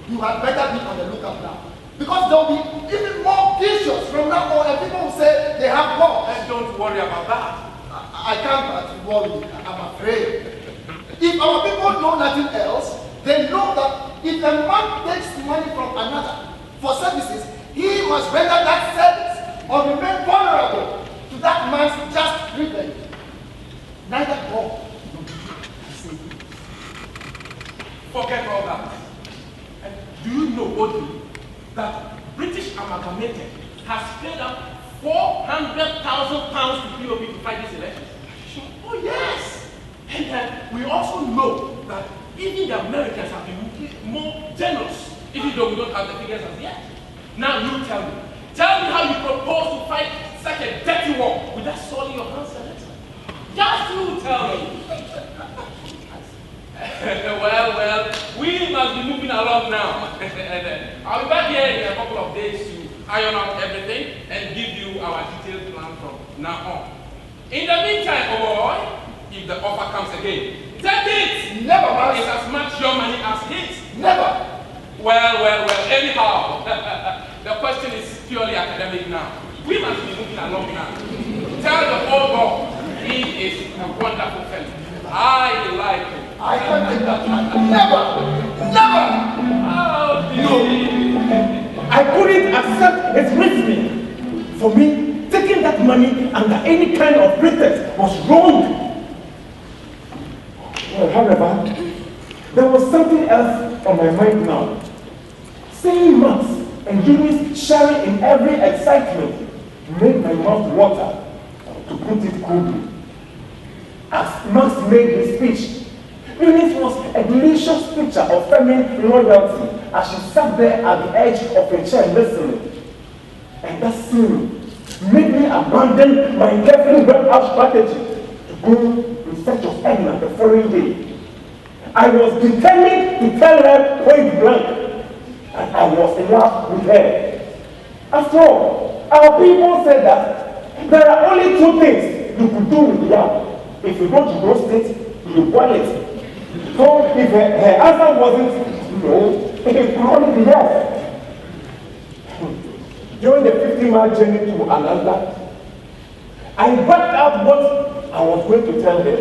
You had better be on the lookout now. Because there will be even more issues from now on and people will say they have cause. And don't worry about that. I can't but worry, I'm afraid. If our people know nothing else, they know that if a man takes money from another for services, he must render that service or remain vulnerable to that man's just revenge. Neither God nor Satan. Forget all that. And do you know, Odin, that British Amalgamated has paid out £400,000 to POP to fight this election? Oh yes! And we also know that even the Americans have been more generous, even though we don't have the figures as yet. Now you tell me how you propose to fight such a dirty war without soiling your hands, Senator? Just you tell me. well, we must be moving along now. I'll be back here in a couple of days to iron out everything and give you our detailed plan from now on. In the meantime, boy, if the offer comes again, take it! Never, man. It's as much your money as his. Never. Well, anyhow, the question is purely academic now. We must be moving along now. Tell the whole world he is a wonderful fellow. I like him. I can't take that man. Never! Never! No! I couldn't accept his reasoning. For me, taking that money under any kind of pretext was wrong. Well, however, there was something else on my mind now. Seeing Max and Eunice sharing in every excitement made my mouth water, to put it coolly. As Max made his speech, Eunice was a delicious picture of feminine loyalty as she sat there at the edge of a chair listening. And that scene made me abandon my carefully worked out strategy to go in search of Edna the following day. I was determined to tell her point blank, and I was in love with her. After all, our people said that there are only two things you could do with yam. If you don't roast it, you boil it. So if her answer wasn't no, it could only be yes. During the 50-mile journey to Ananda, I worked out what I was going to tell her.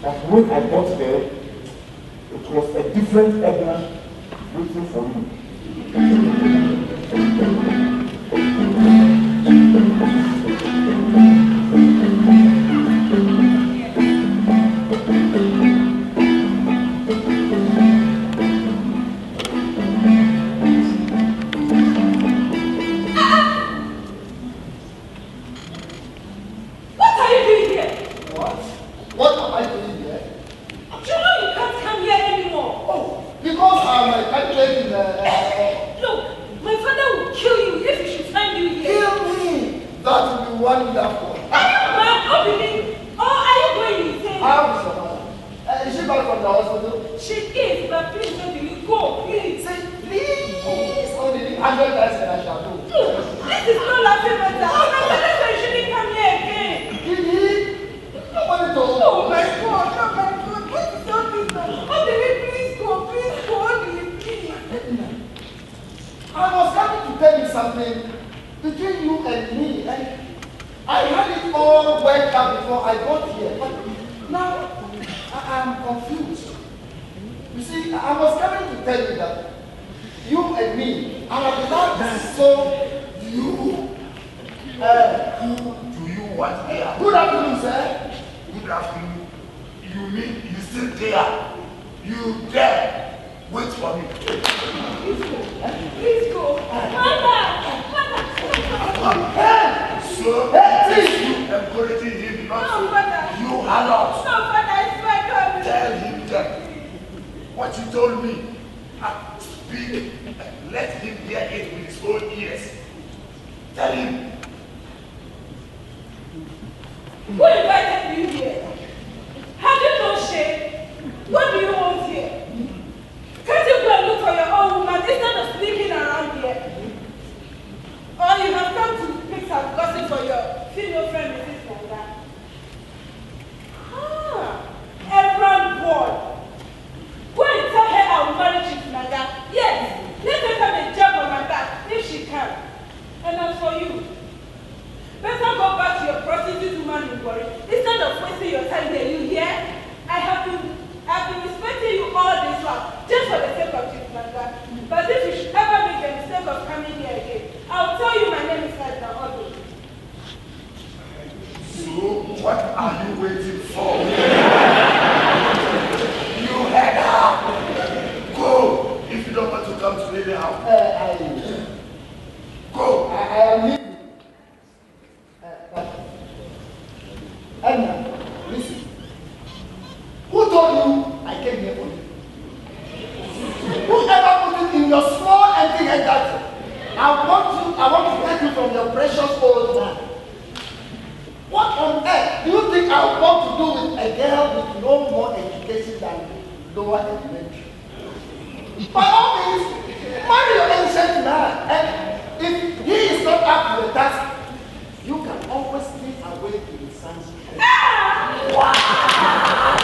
That when I got there, it was a different Edna waiting for me. Instead of wasting your time there, you hear? I've been respecting you all out just for the sake of Chief Manga. But if you should ever make the mistake of coming here again, I'll tell you my name is Adinku. So, what are you waiting for? You head out. Go. If you don't want to come to me now. Go. I am leaving. Edna, listen. Who told you I came here for you? Whoever put it in your small empty head that I want to take you from your precious old man. What on earth do you think I want to do with a girl with no more education than lower elementary? By all means, marry your ancient man, and if he is not up to the task, you can always stay away to the sun's Wow!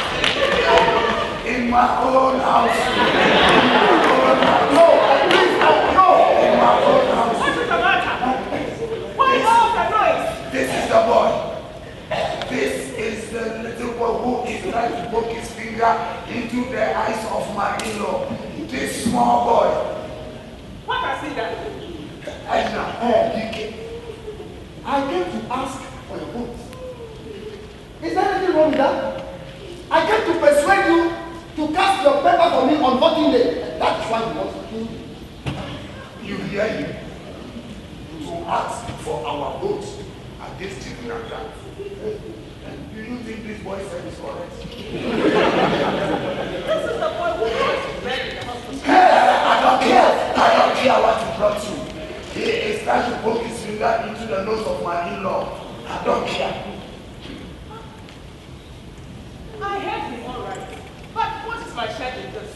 In my own house. No, please, no. In my own house. What is the matter? Why all the noise? This is the boy. This is the little boy who is trying to poke his finger into the eyes of my in-law. This small boy. What has he done? Edna, I came to ask for your vote. Is there anything wrong with that? I came to persuade you to cast your paper for me on voting day. That is why you want to kill me. You hear him? To ask for our vote against Chief Nanga. Do you think this boy said is correct? This is the boy who was ready in the hospital. I don't care what he brought you. He is trying to poke his finger into the nose of my in-law. I don't care. I heard he's all right. But what is my share in this?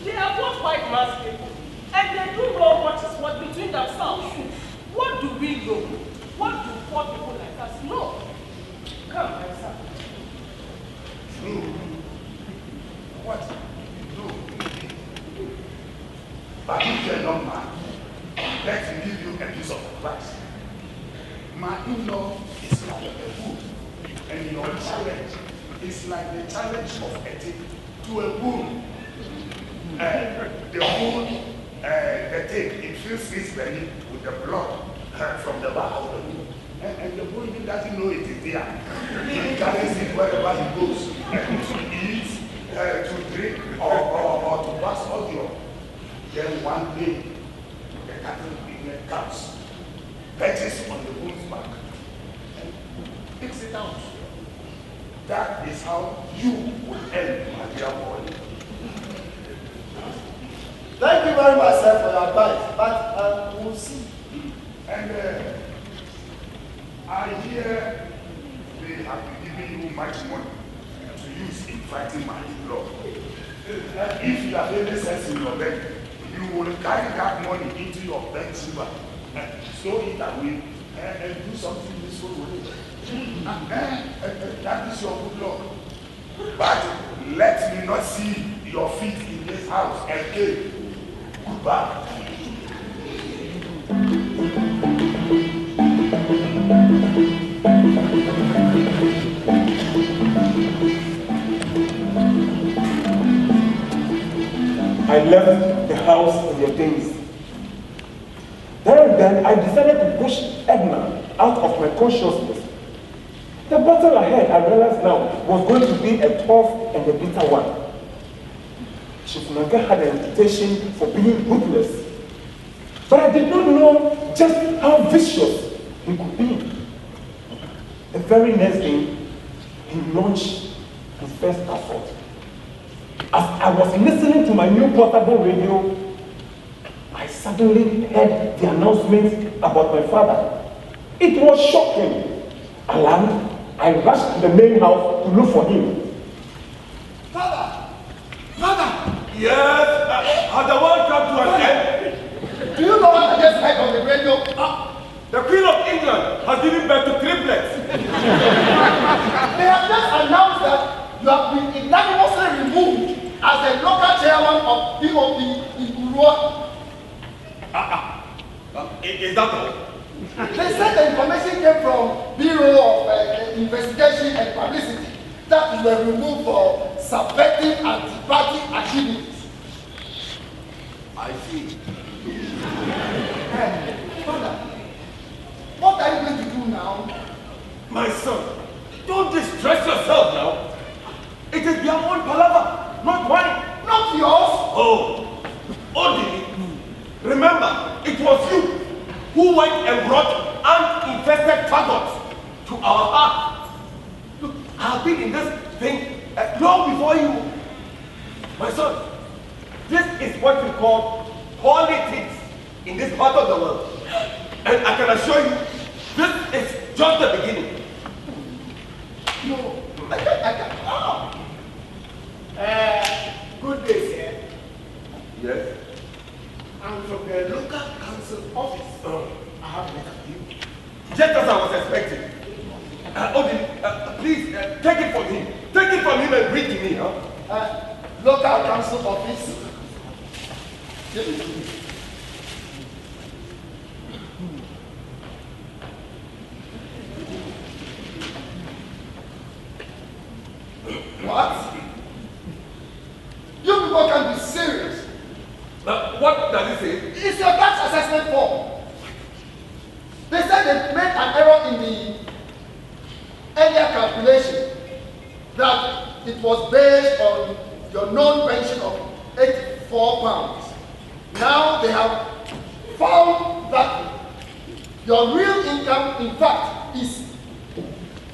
They are both white man's people, and they do know what is what between themselves. What do we know? What do poor people like us know? Come, my son. True. What? True. But if you're not man, let me give you a piece of advice. My in-law is like a bull, and your challenge is like the challenge of a tick to a bull. The bull, the tick, it fills its belly with the blood from the back of the bull. And the bull even doesn't know it is there. He carries it wherever he goes, to eat, to drink, or to pass audio. Then one day, the cattle comes, perches on the bull's back, and picks it out. That is how you will end, my dear boy. Thank you very much, sir, for your advice, but we'll see. And I hear they have been giving you much money to use in fighting my in-law. If you have any sense in your bed, you will carry that money into your bed silver, store it away, and do something useful with it. That is your good luck. But let me not see your feet in this house again. Goodbye. I left the house in your days. Then I decided to push Edna out of my consciousness. The battle ahead, I realized now, was going to be a tough and a bitter one. Chief Nanga had a reputation for being ruthless, but I did not know just how vicious he could be. The very next day, he launched his first assault. As I was listening to my new portable radio, I suddenly heard the announcement about my father. It was shocking. Alarmed, I rushed to the main house to look for him. Father! Father! Yes, has the world come to an end? Do you know what I just heard on the radio? The Queen of England has given birth to triplets. They have just announced that you have been unanimously removed as the local chairman of POP in Urua. Is that all? They said the information came from Bureau of Investigation and Publicity that you were removed for subverting anti-party activities. I see. Father, what are you going to do now? My son, don't distress yourself now. It is their own palaver, not mine. Not yours. Oh, Odi, remember, it was you who went and brought ant-infested faggots to our heart. Look, I have been in this thing long before you. My son, this is what we call politics in this part of the world. And I can assure you, this is just the beginning. No, I can't. Oh. Good day, sir. Yes? I'm from the local council office. I have a letter for you. Just as I was expecting. Odin, please take it from him. Take it from him and bring to me, huh? Local council office. Give it to me. What? You people can be serious. What does it say? It's your tax assessment form. They said they made an error in the earlier calculation, that it was based on your known pension of £84. Now they have found that your real income, in fact, is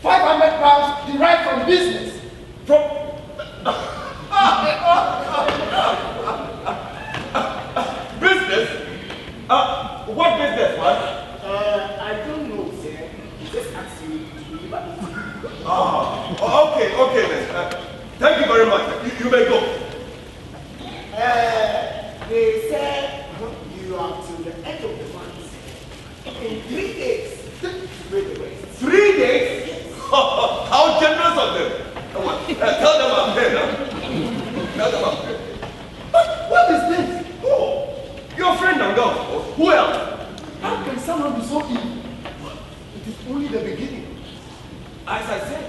£500 derived from business. From business? What business, man? I don't know, sir. Just ask you to deliver it. Okay then. Thank you very much. You may go. They said you are to the end of the month. In 3 days. 3 days? How generous of them. Tell them I'm here now. Tell them I'm here. What is this? Oh, your friend and girl. Who else? How can someone be so evil? It is only the beginning. As I said,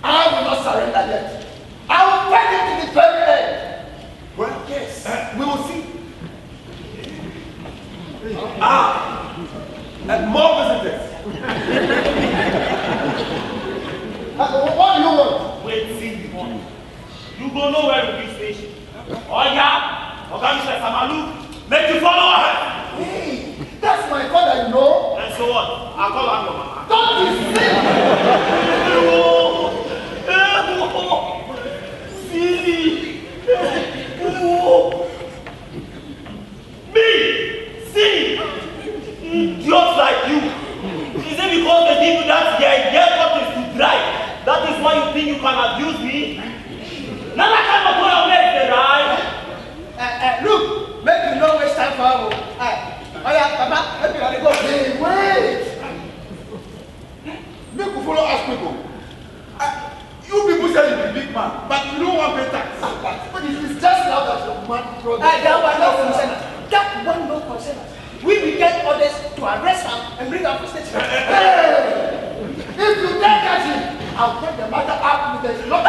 I will not surrender yet. I will fight it to the very end. Well, yes. We will see. More visitors. What do you want? Wait, see the one. You go nowhere with this station. Oh yeah, okay, Mr. Samalu, make you follow her. Hey, that's my father, you know. And so what? I'll call her your mama. Don't be silly. Silly. Me? Silly? Just like you. Is it because they give you that airport is too dry? That is why you think you can abuse me? Now I cannot go away, right? Look, make you no waste time for her. Oh yeah, Papa, make you go. Hey, wait. Make you follow us people. You people say you're a big man, but you don't want pay tax. But it is just now that your man brought That one no concern. That one no concern. We will get orders to arrest him and bring him to station. Hey! If you dare catch him, I'll take the matter up with the lawyer.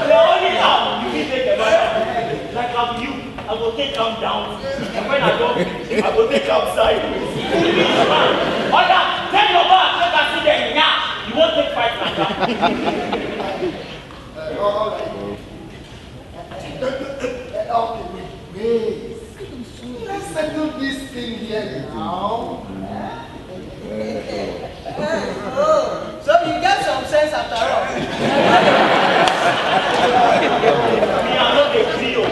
The only time you can take the matter, like I'm you, I will take him down. And when I don't, I will take him sideways. Foolish man. Oya, take your back, let us see them now. You won't take fight like that. All right. Okay, wait. Let's settle this thing here now. Oh, so you get some sense after all. Me, I'm not a trio. I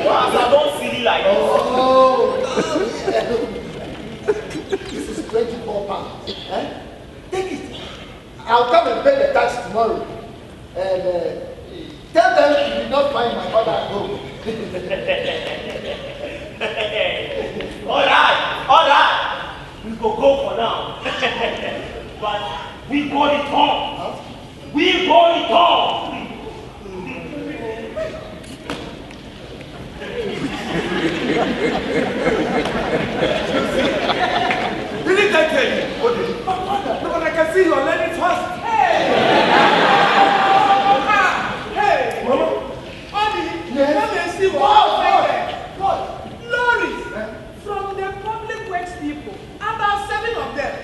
don't silly like this. Oh, this is £24. Take it. I'll come and pay the tax tomorrow. And tell them you did not find my mother at home. All right. We go for now. But we go it on. We go it on. Didn't I tell Hey, Ode. No, but I can see you are learning fast. Hey! Hey! Mama? Odi, Yes? let me see what? Lorries from the public works people, about 7 of them.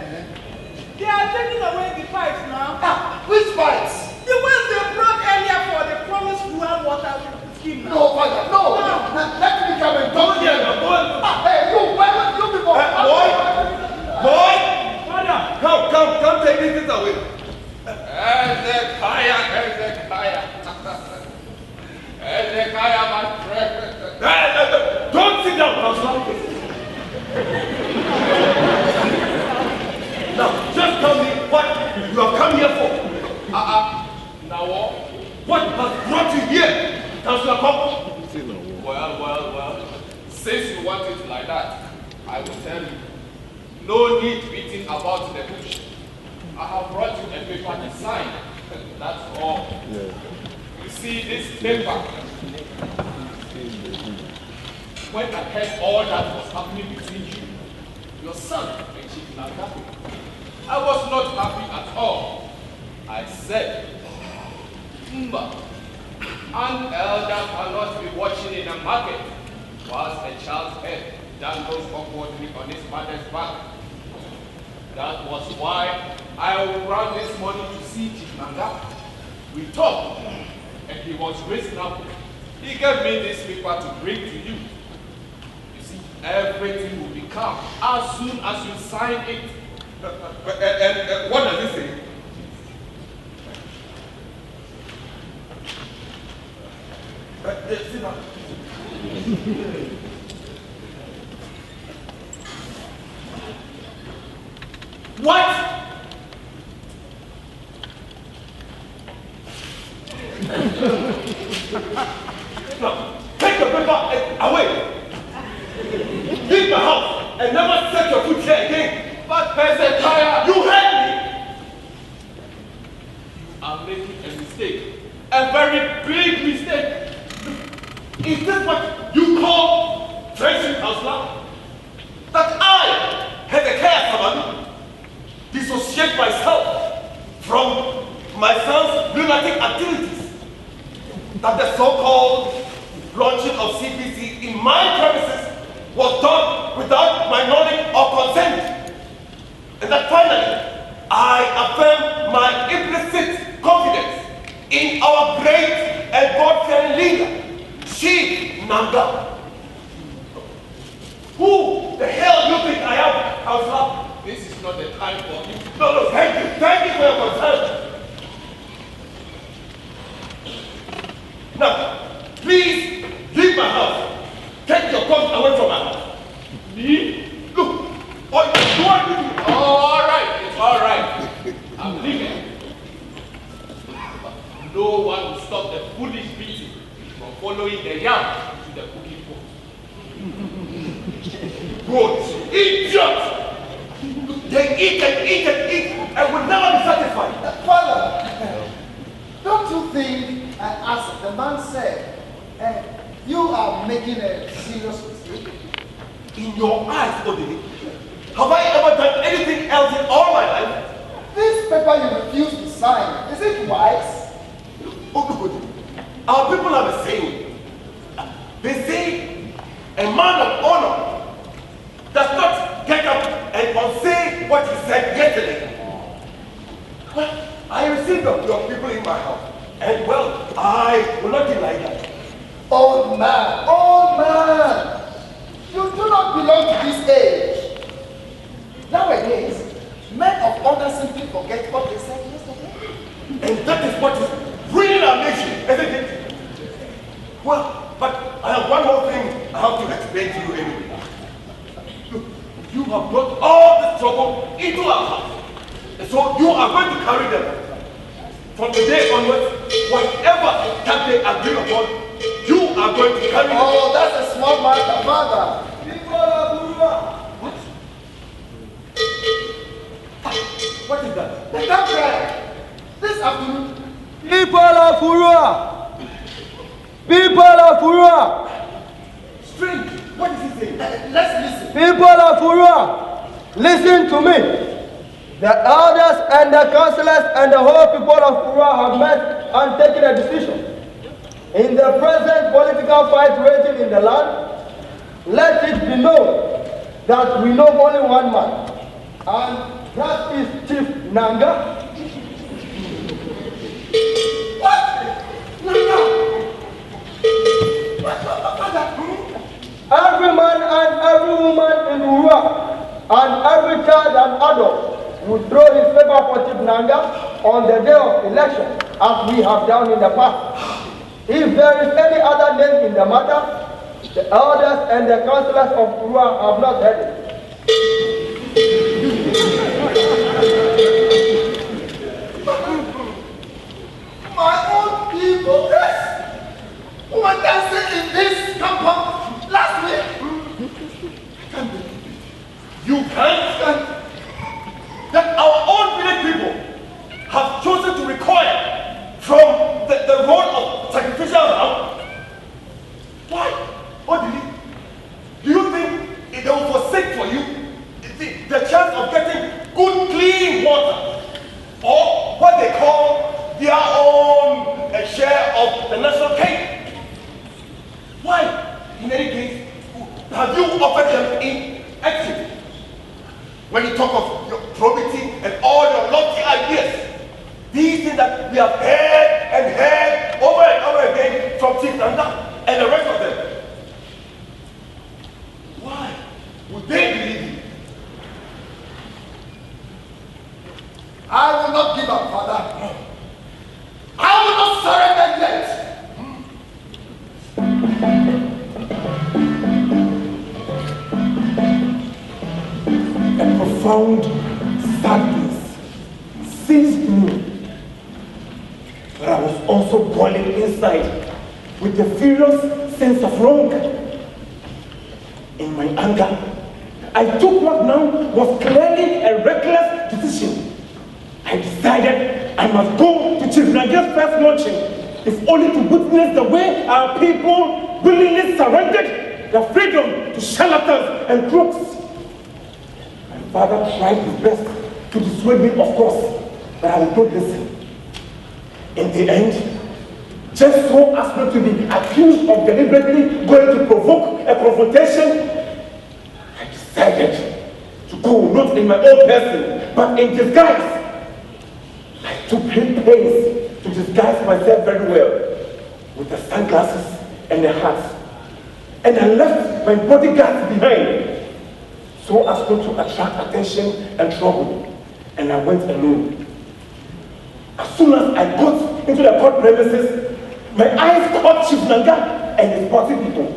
They are taking away the pipes now. Ah, which pipes? The ones they brought earlier for the promised rural water scheme now. No, Father, no. Let me come and talk here. Hey, you, why would you people? Boy! Father, come take this thing away. Hezekiah, my friend. Don't sit down, Counselor. Now, just tell me what you have come here for. Now what? What has brought you here, Counselor Coco? Well, since you want it like that, I will tell you. No need beating about the bush. I have brought you a paper to sign. That's all. Yeah. You see this paper? When I heard all that was happening between you, your son and Chief Nagapi, I was not happy at all. I said, Mba, an elder cannot be watching in a market whilst a child's head dangles awkwardly on his mother's back. That was why I ran this morning to see Chief Nagapi. We talked, and he was reasonable. He gave me this paper to bring to you. You see, everything will be calm as soon as you sign it. And what does it say? Sit down. What? Now, take the paper away. Leave my house and never set your foot here again. But Hezekiah, you heard me. You are making a mistake. A very big mistake. Is this what you call friendship, Counselor? That I, Hezekiah Samalu, dissociate myself from my son's lunatic activities? That the so-called launching of CPC in my premises was done without my knowledge or consent? And that finally, I affirm my implicit confidence in our great and God-fearing leader, Chief Nanga. Who the hell do you think I am, Counselor? This is not the time for you. No, thank you. Thank you for your concern. Now, please leave my house. Take your coat away from my house. Me? Look, what do I do? All right, it's all right. I'm leaving. But no one will stop the foolish beating from following the yam to the cooking pot. Good idiot! They eat and eat and eat and will never be satisfied. Father, don't you think, as the man said, you are making a serious mistake? In your eyes, Ode, have I ever done anything else in all my life? This paper you refuse to sign, is it wise? Oh, look, Ode, our people have a saying. They say a man of honor does not get up and unsay what he said yesterday. Well, I received your people in my house, and well, I will not deny that. Old man, you do not belong to this age. Nowadays, men of honor simply forget what they said yesterday. And that is what is ruining our nation, isn't it? Well, but I have one more thing I have to explain to you anyway. Look, you have brought all this trouble into our house. And so you are going to carry them. From today onwards, whatever that they agree upon, you are going to carry them. Oh, that's a small matter, Father. What? What is that? The doctor, this afternoon. People of Urua! People of Urua! Strange. What is he saying? Let's listen. People of Urua, listen to me. The elders and the councillors and the whole people of Urua have met and taken a decision. In the present political fight raging in the land, let it be known that we know only one man, and that is Chief Nanga. What? Nanga? Every man and every woman in Urua, and every child and adult will throw his paper for Chief Nanga on the day of election, as we have done in the past. If there is any other name in the matter, the elders and the councillors of Urua have not heard it. My own people, yes, who were dancing in this compound last week. I can't believe it. You can't stand that our own village people have chosen to recoil from the role of sacrificial lamb? Why? What did it? Do you think they will forsake for you the chance of getting good, clean water, or what they call their own share of the national cake? Why, in any case, have you offered them in exit? When you talk of your probity and all your lofty ideas, these things that we have heard and heard over and over again from Chief Nanga and the rest of them, why would they believe you? I will not give up, Father. I will not surrender yet. A profound sadness seized me, but I was also boiling inside with a furious sense of wrong. In my anger, I took what now was clearly a reckless decision. I decided I must go to Chief Nanga's first launching, if only to witness the way our people willingly surrendered their freedom to charlatans and crooks. My father tried his best to dissuade me, of course, but I would not listen. In the end, just so as not to be accused of deliberately going to provoke a confrontation, I decided to go not in my own person, but in disguise. I took great pains to disguise myself very well with the sunglasses and the hat, and I left my bodyguards behind so as not to attract attention and trouble, and I went alone. As soon as I got into the court premises, my eyes caught Chief Nanga and his party people.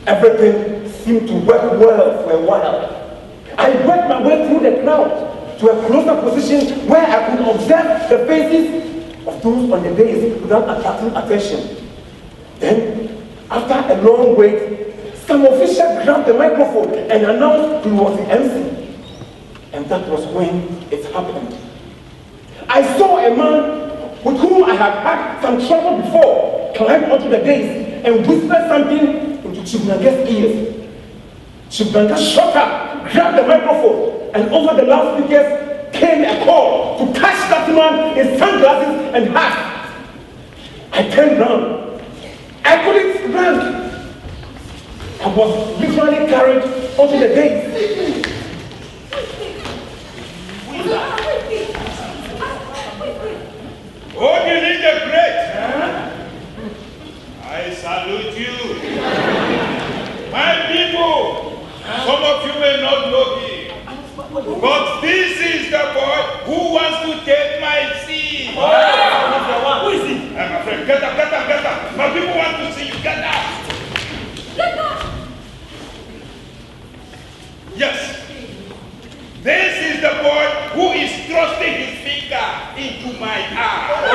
Everything seemed to work well for a while. I worked my way through the crowd to a closer position where I could observe the faces of those on the dais without attracting attention. Then, after a long wait, some official grabbed the microphone and announced he was the MC. And that was when it happened. I saw a man with whom I had had some trouble before climb onto the dais and whisper something into Chief Nanga's ears. Chief Nanga shot up, grabbed the microphone, and over the loudspeakers came a call to catch that man in sunglasses and hat. I turned round. I couldn't run. I was literally carried onto the dais. Odili the Great, I salute you. My people, some of you may not know him, but this is the boy who wants to take my seat. Who is he? My friend, get up. My people want to see you, get up. Yes, this is the boy who is thrusting his finger into my eye.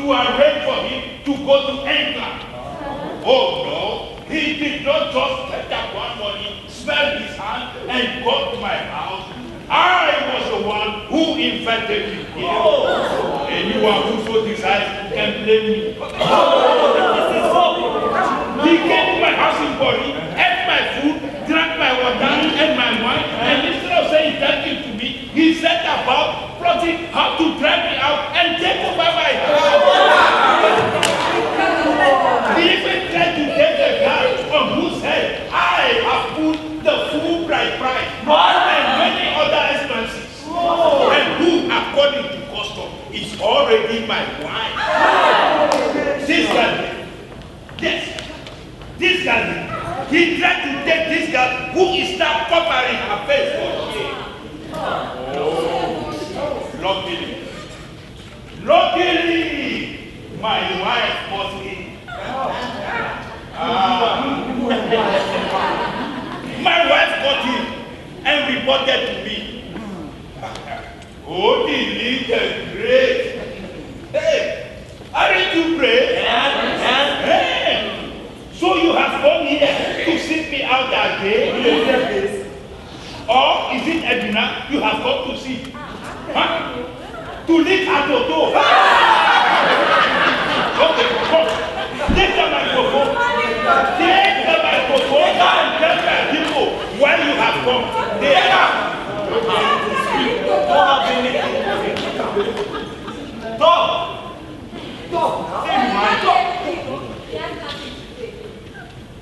to arrange for him to go to England. Oh no, he did not just take that one money, smell his hand, and go to my house. I was the one who invented him here. Anyone who so desires can blame me. He came to my house in Bori, ate my food, drank my water and my wine, and instead of saying thank you to me, he set about plotting how to drag me out and take over my house. He even tried to take the guy on whose head I have put the full bride price and many other expenses, and who, according to custom, is already my wife. This guy, yes, this guy, he tried to take this girl who is now covering her face for shame. Oh, luckily, my wife was in. My wife got him and reported to me. Oh, the little grace. Hey, aren't you brave? Hey, so you have come here to sit me out again? Or is it Edna you have come to see? Huh? To lick at your door? Okay, come. Take the microphone. Take the microphone and tell my people why you have come. There.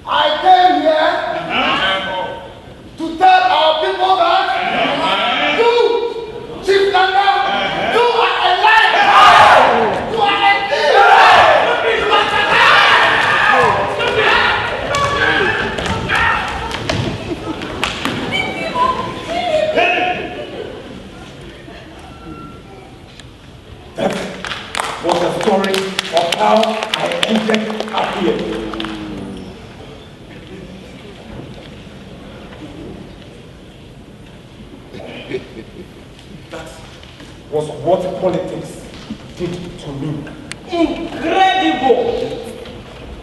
I came here to tell our people that you, Chief Nanga, you are a liar. You are a thief. That was the story of how I entered up here. That was what politics did to me. Incredible!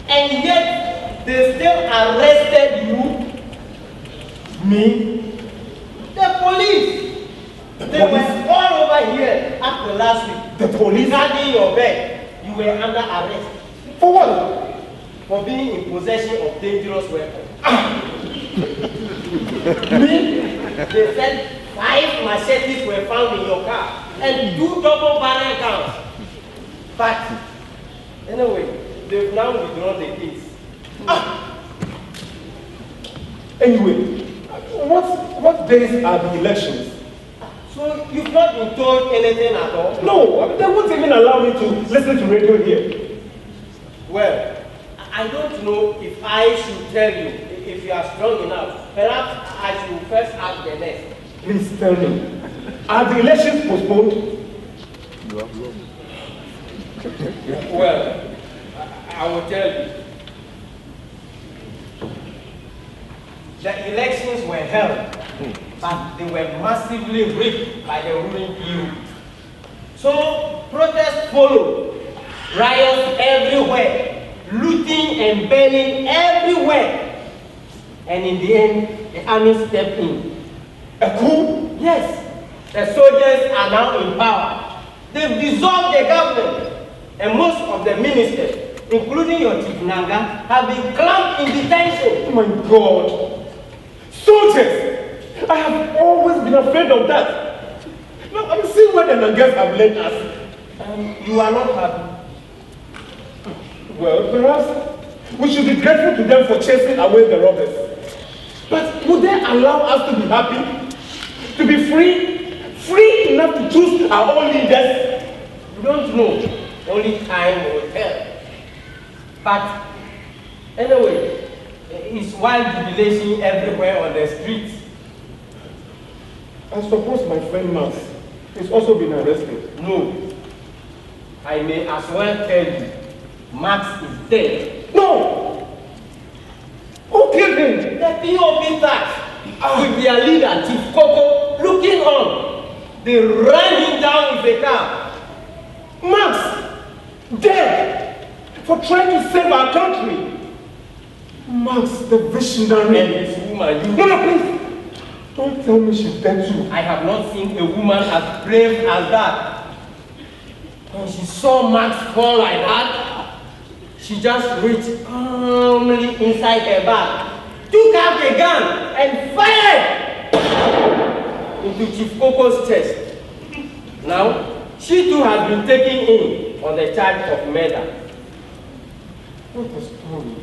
And yet they still arrested you? Me? The police! They were all over here after last week. The police? Regarding your bed, you were under arrest. For what? For being in possession of dangerous weapons. Me? They said 5 machetes were found in your car and 2 double-barrel guns. But anyway, they've now withdrawn the case. Anyway, what days are the elections? So you've not been told anything at all? No, they won't even allow me to listen to radio here. Well, I don't know if I should tell you, if you are strong enough. Perhaps I should first ask the next. Please tell me, are the elections postponed? Well, I will tell you. The elections were held, but they were massively rigged by the ruling PU. So protests followed, riots everywhere, looting and burning everywhere. And in the end, the army stepped in. A coup? Yes. The soldiers are now in power. They've dissolved the government. And most of the ministers, including your Chief Nanga, have been clamped in detention. Oh my God. Soldiers! I have always been afraid of that. Now I'm seeing where the Nangas have led us. You are not happy. Well, perhaps we should be grateful to them for chasing away the robbers. But would they allow us to be happy? To be free? Free enough to choose our own leaders? You don't know. Only time will tell. But anyway, it's wild jubilation everywhere on the streets. I suppose my friend Max has also been arrested. No. I may as well tell you, Max is dead. No! Who killed him? The POP tax with their leader, Chief Coco, looking on. They ran him down with a car. Max! Dead for trying to save our country. Max, the visionary. And this woman, No, please. Don't tell me she's dead too. I have not seen a woman as brave as that. When she saw Max fall like that, she just reached calmly inside her bag, took out a gun, and fired into Chief Coco's chest. Now, she too has been taken in on the charge of murder. What a story.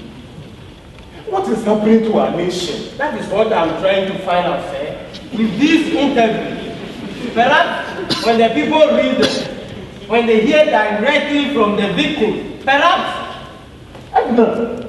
What is happening to our nation? That is what I'm trying to find out, sir. With this interview, perhaps when the people read it, when they hear directly from the victim, perhaps. Edna.